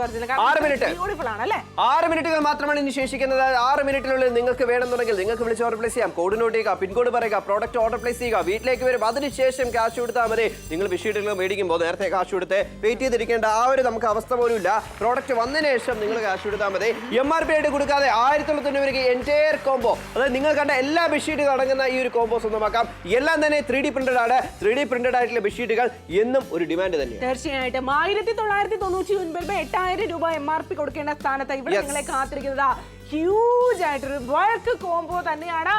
6 മിനിറ്റുകൾ മാത്രമാണ് ഇനി ശേഷിക്കുന്നത്. 6 മിനിറ്റിനുള്ളിൽ നിങ്ങൾക്ക് വേണമെന്നുണ്ടെങ്കിൽ നിങ്ങൾക്ക് വിളിച്ച് ഓർഡർ പ്ലേസ് ചെയ്യാം. കോഡ് നോട്ട് ചെയ്യുക, പിൻകോഡ് പറയുക, പ്രോഡക്റ്റ് ഓർഡർ പ്ലേസ് ചെയ്യുക, വീട്ടിലേക്ക് വരും. അതിനുശേഷം ക്യാഷ് കൊടുത്താൽ മതി. നിങ്ങൾ ബെഡ്ഷീറ്റുകൾ മേടിക്കുമ്പോൾ നേരത്തെ കാശ് കൊടുത്ത് വെയിറ്റ് ചെയ്തിരിക്കേണ്ട ആ ഒരു നമുക്ക് അവസ്ഥ പോലും ഇല്ല. പ്രോഡക്റ്റ് വന്നതിന് ശേഷം നിങ്ങൾ ക്യാഷ് കൊടുത്താൽ മതി. MRP ആയിട്ട് കൊടുക്കാതെ 1990 എൻറ്റയർ കോംബോ, അതായത് നിങ്ങൾ കണ്ട എല്ലാ ബെഡ്ഷീറ്റുകൾ അടങ്ങുന്ന ഈ ഒരു കോംബോ സ്വന്തമാക്കാം. എല്ലാം തന്നെ 3D പ്രിന്റഡ് ആണ്. 3D പ്രിന്റഡ് ആയിട്ടുള്ള ബെഡ്ഷീറ്റുകൾ എന്നും ഒരു ഡിമാൻഡ് തന്നെയാണ്. തീർച്ചയായിട്ടും 1999 8,000 രൂപ MRP കൊടുക്കേണ്ട സ്ഥാനത്ത് ഇവിടെ നിങ്ങളെ കാത്തിരിക്കുന്നത് ഹ്യൂജ് ആയിട്ടൊരു വർക്ക് കോംബോ തന്നെയാണ്.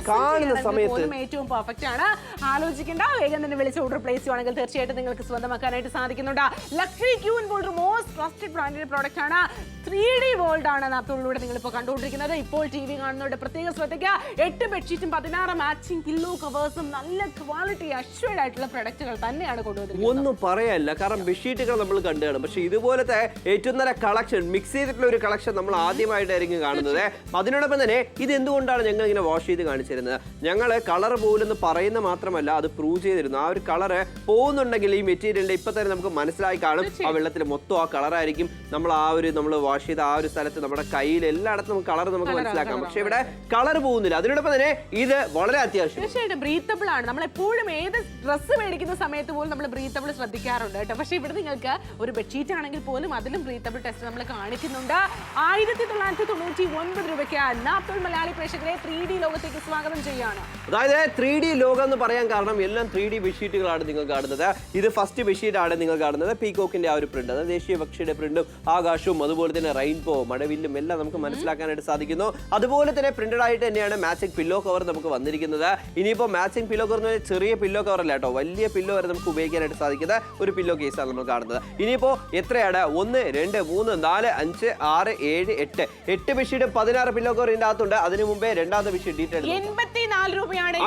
കാണുന്ന സമയത്ത് ഏറ്റവും പെർഫെക്റ്റ് ആണ്. ആലോചിക്കേണ്ട, വേഗം തന്നെ വിളിച്ച് ഓർഡർ പ്ലേസ് ചെയ്യുവാണെങ്കിൽ തീർച്ചയായിട്ടും നിങ്ങൾക്ക് സ്വന്തമാക്കാനായിട്ട് സാധിക്കുന്നുണ്ട്. ലക്ഷറി ക്യൂൻ പോലൊരു മോസ്റ്റ് ട്രസ്റ്റഡ് ബ്രാൻഡിന്റെ പ്രോഡക്റ്റ് ആണ്. 3D വേൾഡ് ആണ് നാപ്തോളിലൂടെ നിങ്ങൾ ഇപ്പോൾ കണ്ടുകൊണ്ടിരിക്കുന്നത്. ഇപ്പോൾ TV കാണുന്നവരുടെ പ്രത്യേക ശ്രദ്ധിക്കുക. 8 ബെഡ്ഷീറ്റും 16 മാച്ചിങ് പില്ലോ കവേഴ്സും നല്ല ക്വാളിറ്റി അഷ്വേർഡ് ആയിട്ടുള്ള പ്രൊഡക്റ്റുകൾ തന്നെയാണ് കൊണ്ടുവന്നിരിക്കുന്നത്. ഒന്നും പറയാനില്ല. കാരണം ബെഡ്ഷീറ്റുകൾ നമ്മൾ കണ്ടു കാണും. പക്ഷെ ഇതുപോലത്തെ ഏറ്റവും നല്ല കളക്ഷൻ മിക്സ് ചെയ്തിട്ടുള്ള ഒരു കളക്ഷൻ നമ്മൾ ആദ്യമായിട്ട് ആയിട്ടായിരിക്കും കാണുന്നത്. അതിനോടൊപ്പം തന്നെ ഇത് എന്തുകൊണ്ടാണ് ഞങ്ങൾ ഇങ്ങനെ വാഷ് ചെയ്ത് കാണിച്ചിരുന്നത്? ഞങ്ങൾ കളർ പോലെന്ന് പറയുന്ന മാത്രമല്ല അത് പ്രൂവ് ചെയ്തിരുന്നു. ആ ഒരു കളർ പോകുന്നുണ്ടെങ്കിൽ ഈ മെറ്റീരിയലിന്റെ ഇപ്പൊ തന്നെ നമുക്ക് മനസ്സിലായി കാണും. ആ വെള്ളത്തിൽ മൊത്തം ആ കളറായിരിക്കും. നമ്മൾ വാഷ് ചെയ്ത ആ ഒരു സ്ഥലത്ത് നമ്മുടെ കയ്യിൽ എല്ലായിടത്തും നമുക്ക് കളർ നമുക്ക് മനസ്സിലാക്കാം. പക്ഷെ ഇവിടെ കളർ പോകുന്നില്ല. അതിനോടൊപ്പം തന്നെ ഇത് വളരെ അത്യാവശ്യം തീർച്ചയായിട്ടും ബ്രീത്തബിൾ ആണ്. നമ്മൾ എപ്പോഴും ഏത് ഡ്രസ്സ് മേടിക്കുന്ന സമയത്ത് പോലും നമ്മൾ ബ്രീത്തബിൾ ശ്രദ്ധിക്കാറുണ്ട് കേട്ടോ. പക്ഷെ ഇവിടെ നിങ്ങൾക്ക് ഒരു ബെഡ്ഷീറ്റ് ആണെങ്കിൽ പോലും അതിലും ബ്രീത്തബിൾ ടെസ്റ്റ് നമ്മൾ കാണിക്കുന്നുണ്ട്. 1999 രൂപയ്ക്ക് നാപ്തോൾ മലയാളി പ്രേക്ഷകരെ 3D ലോകത്തേക്ക് സ്വാഗതം ചെയ്യാണ്. അതായത് 3D ലോകം എന്ന് പറയാൻ കാരണം എല്ലാം 3D ബെഡ്ഷീറ്റുകളാണ് നിങ്ങൾ കാണുന്നത്. ഇത് ഫസ്റ്റ് ബെഡ്ഷീറ്റ് ആണ് നിങ്ങൾ കാണുന്നത്. പീകോക്കിന്റെ ആ ഒരു പ്രിന്റ്, അതായത് ദേശീയ പക്ഷിയുടെ പ്രിന്റും ആകാശവും അതുപോലെ തന്നെ റെയിൻബോ മഴവില്ലും എല്ലാം നമുക്ക് മനസ്സിലാക്കാനായിട്ട് സാധിക്കുന്നു. അതുപോലെ തന്നെ പ്രിന്റഡ് ആയിട്ട് തന്നെയാണ് മാച്ചിങ് പില്ലോ കവർ നമുക്ക് വന്നിരിക്കുന്നത്. ഇനിയിപ്പോൾ മാച്ചിങ് പില്ലോ കവർ എന്ന് ചെറിയ പില്ലോ കവർ അല്ല കേട്ടോ, വലിയ പില്ലോ വരെ നമുക്ക് ഉപയോഗിക്കാനായിട്ട് സാധിക്കുന്ന ഒരു പില്ലോ കേസാണ് നമ്മൾ കാണുന്നത്. ഇനിയിപ്പോൾ എത്രയാണ്? 1, 2, 3, 4, 5, 6, 7, 8 ബെഡ്ഷീറ്റ് 16 പില്ലോ കവർ ഇതിന്റെ അകത്തുണ്ട്. അതിന് മുമ്പേ രണ്ടാമത്തെ ബെഡ്ഷീറ്റ് ഡീറ്റെയിൽ 84 രൂപയാണ്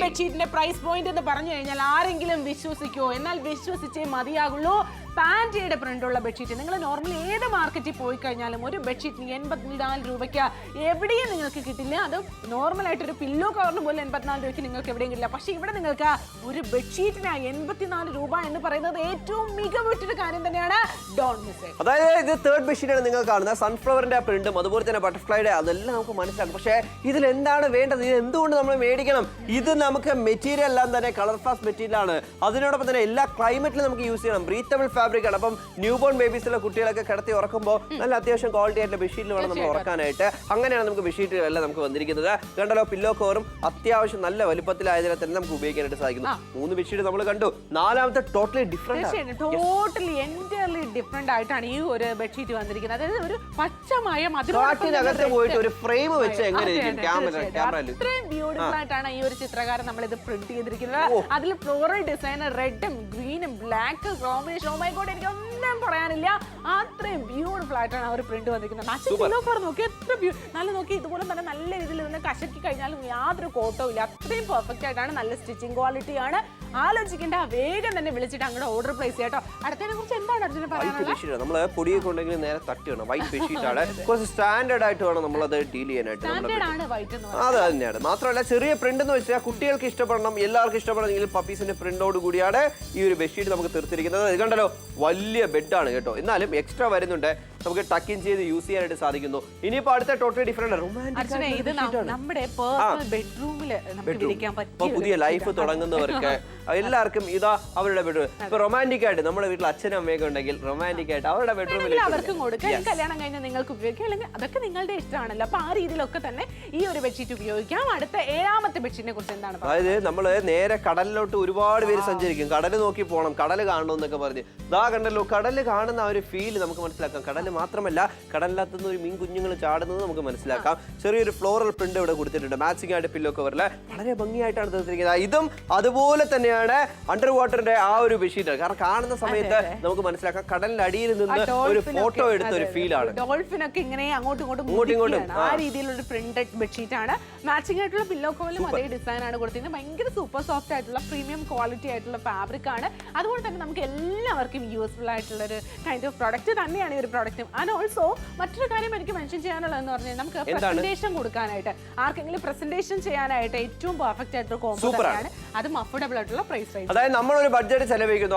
ബെഡ്ഷീറ്റിന്റെ പ്രൈസ് പോയിന്റ് എന്ന് പറഞ്ഞു കഴിഞ്ഞാൽ ആരെങ്കിലും വിശ്വസിക്കുമോ? എന്നാൽ വിശ്വസിച്ചേ മതിയാകുള്ളൂ. പാൻറ്റിയുടെ പ്രിന്റുള്ള ബെഡ്ഷീറ്റ് നിങ്ങൾ നോർമലി ഏത് മാർക്കറ്റിൽ പോയി കഴിഞ്ഞാലും ഒരു ബെഡ്ഷീറ്റിന് 84 രൂപയ്ക്ക് എവിടെയും നിങ്ങൾക്ക് കിട്ടില്ല. അത് നോർമലായിട്ട് ഒരു പില്ലോ കവറിന് പോലും 84 രൂപയ്ക്ക് നിങ്ങൾക്ക് എവിടെയും കിട്ടില്ല. പക്ഷെ ഇവിടെ നിങ്ങൾക്ക് ഒരു ബെഡ്ഷീറ്റിന് 84 രൂപ എന്ന് പറയുന്നത് ഏറ്റവും മികവുറ്റൊരു കാര്യം തന്നെയാണ്. Don't miss it. അതായത് ഇത് തേർഡ് ബെഡ്ഷീറ്റാണ് നിങ്ങൾ കാണുന്നത്. സൺഫ്ലവറിന്റെ പ്രിന്റും അതുപോലെ തന്നെ ബട്ടർഫ്ലൈയുടെ അതെല്ലാം നമുക്ക് മനസ്സിലാക്കും. പക്ഷേ ഇതിൽ എന്താണ് വേണ്ടത്? ഇത് എന്തുകൊണ്ട് നമ്മൾ മേടിക്കണം? ഇത് നമുക്ക് മെറ്റീരിയൽ എല്ലാം തന്നെ കളർഫാസ്റ്റ് മെറ്റീരിയൽ ആണ്. അതിനോടൊപ്പം തന്നെ എല്ലാ ക്ലൈമറ്റിലും നമുക്ക് യൂസ് ചെയ്യണം. ബ്രീത്തബിൾ ഫാബ്രിക് ആണ്. അപ്പം ന്യൂ ബോൺ ബേബീസിലെ കുട്ടികളൊക്കെ കിടത്തി ഉറക്കുമ്പോൾ നല്ല അത്യാവശ്യം ക്വാളിറ്റി ആയിട്ടുള്ള ബെഡ്ഷീറ്റിൽ വേണം നമ്മൾ ഉറക്കാനായിട്ട്. അങ്ങനെയാണ് നമുക്ക് ബെഡ്ഷീറ്റുകളെല്ലാം നമുക്ക് വന്നിരിക്കുന്നത്. കണ്ടല്ലോ, പില്ലോ കവറും അത്യാവശ്യം നല്ല വലുപ്പത്തിലായതിനെ തന്നെ നമുക്ക് ഉപയോഗിക്കാനായിട്ട് സാധിക്കുന്നു. 3 ബെഡ്ഷീറ്റ് നമ്മൾ കണ്ടു. നാലാമത്തെ ടോട്ടലി ഡിഫറെന്റ് ആയിട്ടാണ് ഈ ഒരു ബെഡ്ഷീറ്റ് വന്നിരിക്കുന്നത്. അതായത് ഒരു പച്ചമയം കാട്ടിനകത്ത് പോയിട്ട് ഒരു ഫ്രെയിം വെച്ച് എങ്ങനെയിരിക്കും ഇത്രയും ബ്യൂട്ടിഫുൾ ആയിട്ടാണ് ഈ ഒരു ചിത്രകാരൻ നമ്മൾ ഇത് പ്രിന്റ് ചെയ്തിരിക്കുന്നത്. അതിൽ ഫ്ലോറൽ ഡിസൈൻ റെഡും ഗ്രീനും black combination. Oh my god, എനിക്ക് ഒന്നും പറയാനില്ല. അത്രയും ബ്യൂട്ടിഫുൾ ആയിട്ടാണ് അവർ പ്രിന്റ് വന്നിരിക്കുന്നത്. നോക്കി എത്ര നല്ല നോക്കി ഇതുപോലെ തന്നെ നല്ല രീതിയിൽ നിന്ന് കശക്കി കഴിഞ്ഞാലും യാതൊരു കോട്ടവും ഇല്ല. അത്രയും പെർഫെക്റ്റ് ആയിട്ടാണ്. നല്ല സ്റ്റിച്ചിങ് ക്വാളിറ്റി ആണ്. ആലോചിക്കേണ്ട, വേഗം തന്നെ വിളിച്ചിട്ട് അങ്ങോട്ട് ഓർഡർ പ്ലേസ് ചെയ്യാട്ടോ. അടുത്തതിനെ കുറിച്ച് എന്താണ് അർജുന പറയാനുള്ളത്? നമ്മള് പൊടിയൊക്കെ ഉണ്ടെങ്കിൽ നേരെ തട്ടി വേണം. വൈറ്റ് ബെഡ്ഷീറ്റ് ആണ്. കുറച്ച് സ്റ്റാൻഡേർഡ് ആയിട്ട് വേണം നമ്മളത് ഡീൽ ചെയ്യാനായിട്ട്. അത് തന്നെയാണ്. മാത്രമല്ല ചെറിയ പ്രിന്റ് എന്ന് വെച്ചാൽ കുട്ടികൾക്ക് ഇഷ്ടപ്പെടണം, എല്ലാവർക്കും ഇഷ്ടപ്പെടണമെങ്കിൽ പപ്പീസിന്റെ പ്രിന്റോട് കൂടിയാണ് ഈ ഒരു ബെഡ്ഷീറ്റ് നമുക്ക് തീർത്തിരിക്കുന്നത്. ഇത് കണ്ടല്ലോ, വലിയ ബെഡാണ് കേട്ടോ. എന്നാലും എക്സ്ട്രാ വരുന്നുണ്ട്, നമുക്ക് ടക്കിൻ ചെയ്ത് യൂസ് ചെയ്യാനായിട്ട് സാധിക്കുന്നു. ഇനിയിപ്പോ അടുത്ത ടോട്ടലി ഡിഫറെന്റ് പുതിയ ലൈഫ് തുടങ്ങുന്നവർക്ക് എല്ലാവർക്കും ഇതാ അവരുടെ ബെഡ്റൂം. ഇപ്പൊ റൊമാൻറ്റിക് ആയിട്ട് നമ്മുടെ വീട്ടിൽ അച്ഛനും അമ്മയൊക്കെ ഉണ്ടെങ്കിൽ റൊമാൻറ്റിക് ആയിട്ട് അവരുടെ ബെഡ്റൂമിൽ അവർക്കും കൊടുക്കാം. കല്യാണം കഴിഞ്ഞാൽ നിങ്ങൾക്ക് ഉപയോഗിക്കാം, അല്ലെങ്കിൽ അതൊക്കെ നിങ്ങളുടെ ഇഷ്ടമാണല്ലോ. അപ്പൊ ആ രീതിയിലൊക്കെ തന്നെ ഈ ഒരു ബെഡ്ഷീറ്റ് ഉപയോഗിക്കാം. അടുത്ത 7ാമത്തെ ബെഡ്ഷീറ്റിനെ കുറിച്ച് എന്താണ്? അതായത് നമ്മള് നേരെ കടലിലോട്ട് ഒരുപാട് പേര് സഞ്ചരിക്കും. കടല് നോക്കി പോകണം, കടല് കാണണം എന്നൊക്കെ പറഞ്ഞ് ഇതാ കണ്ടല്ലോ, കടല് കാണുന്ന ആ ഒരു ഫീൽ നമുക്ക് മനസ്സിലാക്കാം. കടല് മാത്രമല്ല, കടലിനകത്തുനിന്ന് ഒരു മീൻ കുഞ്ഞുങ്ങൾ ചാടുന്നത് നമുക്ക് മനസ്സിലാക്കാം. ചെറിയൊരു ഫ്ലോറൽ പ്രിന്റ് ഇവിടെ കൊടുത്തിട്ടുണ്ട്. മാച്ചിങ് ആയിട്ട് പില്ലോ കവറില് വളരെ ഭംഗിയായിട്ടാണ് തീർത്തിരിക്കുന്നത്. ഇതും അതുപോലെ തന്നെയാണ് അണ്ടർ വാട്ടറിന്റെ ആ ഒരു ബെഡ്ഷീറ്റ്. കാരണം കാണുന്ന സമയത്ത് നമുക്ക് മനസ്സിലാക്കാം കടലിന്റെ അടിയിൽ നിന്ന് ഒരു ഫോട്ടോ എടുത്ത ഒരു ഫീൽ ആണ്. ഡോൾഫിനൊക്കെ ഇങ്ങനെ അങ്ങോട്ടും ഇങ്ങോട്ടും ആ രീതിയിലുള്ള പ്രിന്റഡ് ബെഡ്ഷീറ്റ് ആണ്. മാച്ചിങ് ആയിട്ടുള്ള പില്ലോ കവറിലും അതേ ഡിസൈൻ ആണ് കൊടുത്തിരിക്കുന്നത്. ഭയങ്കര സൂപ്പർ സോഫ്റ്റ് ആയിട്ടുള്ള പ്രീമിയം ക്വാളിറ്റി ആയിട്ടുള്ള ഫാബ്രിക് ആണ്. അതുപോലെ തന്നെ നമുക്ക് എല്ലാവർക്കും യൂസ്ഫുൾ ആയിട്ടുള്ള ഒരു കൈൻഡ് ഓഫ് പ്രോഡക്റ്റ് തന്നെയാണ് ഈ ഒരു പ്രോഡക്റ്റും. ആൻഡ് ഓൾസോ മറ്റൊരു കാര്യം എനിക്ക് മെൻഷൻ ചെയ്യാനുള്ളതെന്ന് പറഞ്ഞാൽ നമുക്ക് പ്രസന്റേഷൻ കൊടുക്കാനായിട്ട്, ആർക്കെങ്കിലും പ്രസന്റേഷൻ ചെയ്യാനായിട്ട് ഏറ്റവും പെർഫെക്റ്റ് ആയിട്ടുള്ള കോംബോ ആണ്. അതും അഫോർഡബിൾ ആയിട്ടുള്ള പ്രൈസ് റേഞ്ച്. അതായത് നമ്മളൊരു ബഡ്ജറ്റ് ചെലവഴിക്കുന്നു,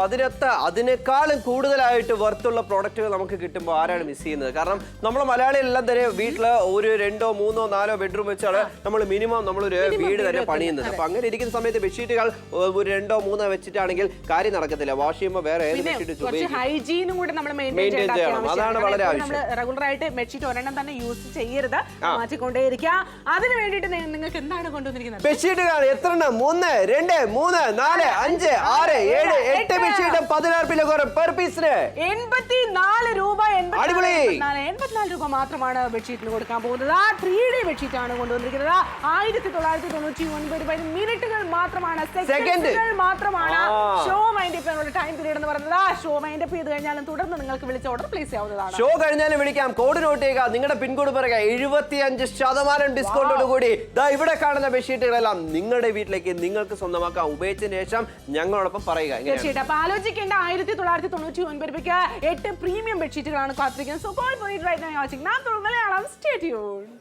അതിനേക്കാളും കൂടുതലായിട്ട് വർത്തുള്ള പ്രോഡക്റ്റുകൾ നമുക്ക് കിട്ടുമ്പോൾ ആരാണ് മിസ് ചെയ്യുന്നത്? കാരണം നമ്മൾ മലയാളികളെല്ലാം തന്നെ വീട്ടില് ഒരു 2, 3, 4 ബെഡ്റൂം വെച്ചാണ് നമ്മൾ മിനിമം നമ്മളൊരു വീട് തന്നെ പണിയുന്നത്. അപ്പൊ അങ്ങനെ ഇരിക്കുന്ന സമയത്ത് ബെഡ്ഷീറ്റുകൾ ഒരു 2, 3 വെച്ചിട്ടാണെങ്കിൽ കാര്യം നടക്കത്തില്ല. വാഷ് ചെയ്യുമ്പോൾ വേറെ ഹൈജീനും കൂടെ നമ്മൾ മെയിൻറ്റെയിൻ ചെയ്യണം. അതാണ് വളരെ ആവശ്യം. റെഗുലർ ആയിട്ട് ബെഡ്ഷീറ്റ് ഒരെണ്ണം തന്നെ യൂസ് ചെയ്യരുത്, മാറ്റിക്കൊണ്ടേയിരിക്കുക. അതിന് വേണ്ടിയിട്ട് നിങ്ങൾക്ക് എന്താണ് കൊണ്ടുവന്നിരിക്കുന്നത്? ബെഡ്ഷീറ്റുകൾ എത്ര? 1, 2, 3, 4, 5, 6, 7, 8 ബെഡ്ഷീറ്റ് 16 പില്ലോ പെർ പീസിന് 84 രൂപ. 84 രൂപ മാത്രമാണ് ബെഡ്ഷീറ്റിന് കൊടുക്കാൻ പോകുന്നത്. 3D ബെഡ്ഷീറ്റ് ആണ് കൊണ്ടുവന്നിരിക്കുന്നത്. 1999 മിനിറ്റുകൾ മാത്രമാണ്, സെക്കൻഡുകൾ മാത്രമാണ്. ഷോ മൈൻഡ് ചെയ്യാനുള്ള ടൈം പീരീഡ് എന്ന് പറയുന്നത് ഷോ മൈൻഡ് അപ്പ് ചെയ്ത് കഴിഞ്ഞാലും തുടർന്ന് നിങ്ങൾക്ക് വിളിച്ച് ഓർഡർ പ്ലേസ് ചെയ്യാവുന്നതാണ്. ഷോ കഴിഞ്ഞാലും വിളിക്കാം, കോഡ് നോട്ട് ചെയ്യുക, നിങ്ങളുടെ പിൻകോഡ് പറയുക, 75% ഡിസ്കൗണ്ടോട് കൂടി ഇവിടെ കാണുന്ന ബെഡ്ഷീറ്റുകളെല്ലാം നിങ്ങളുടെ വീട്ടിലേക്ക് നിങ്ങൾക്ക് സ്വന്തമാക്കാം. ഉപയോഗിച്ചതിന് ശേഷം ഞങ്ങളോടൊപ്പം പറയുക. തീർച്ചയായിട്ടും. അപ്പൊ ആലോചിക്കേണ്ട 1999 രൂപയ്ക്ക് 8 പ്രീമിയം ബെഡ്ഷീറ്റുകളാണ് കാത്തിരിക്കുന്നത്. So call for it right now. Watching Naam Malayalam. Stay tuned.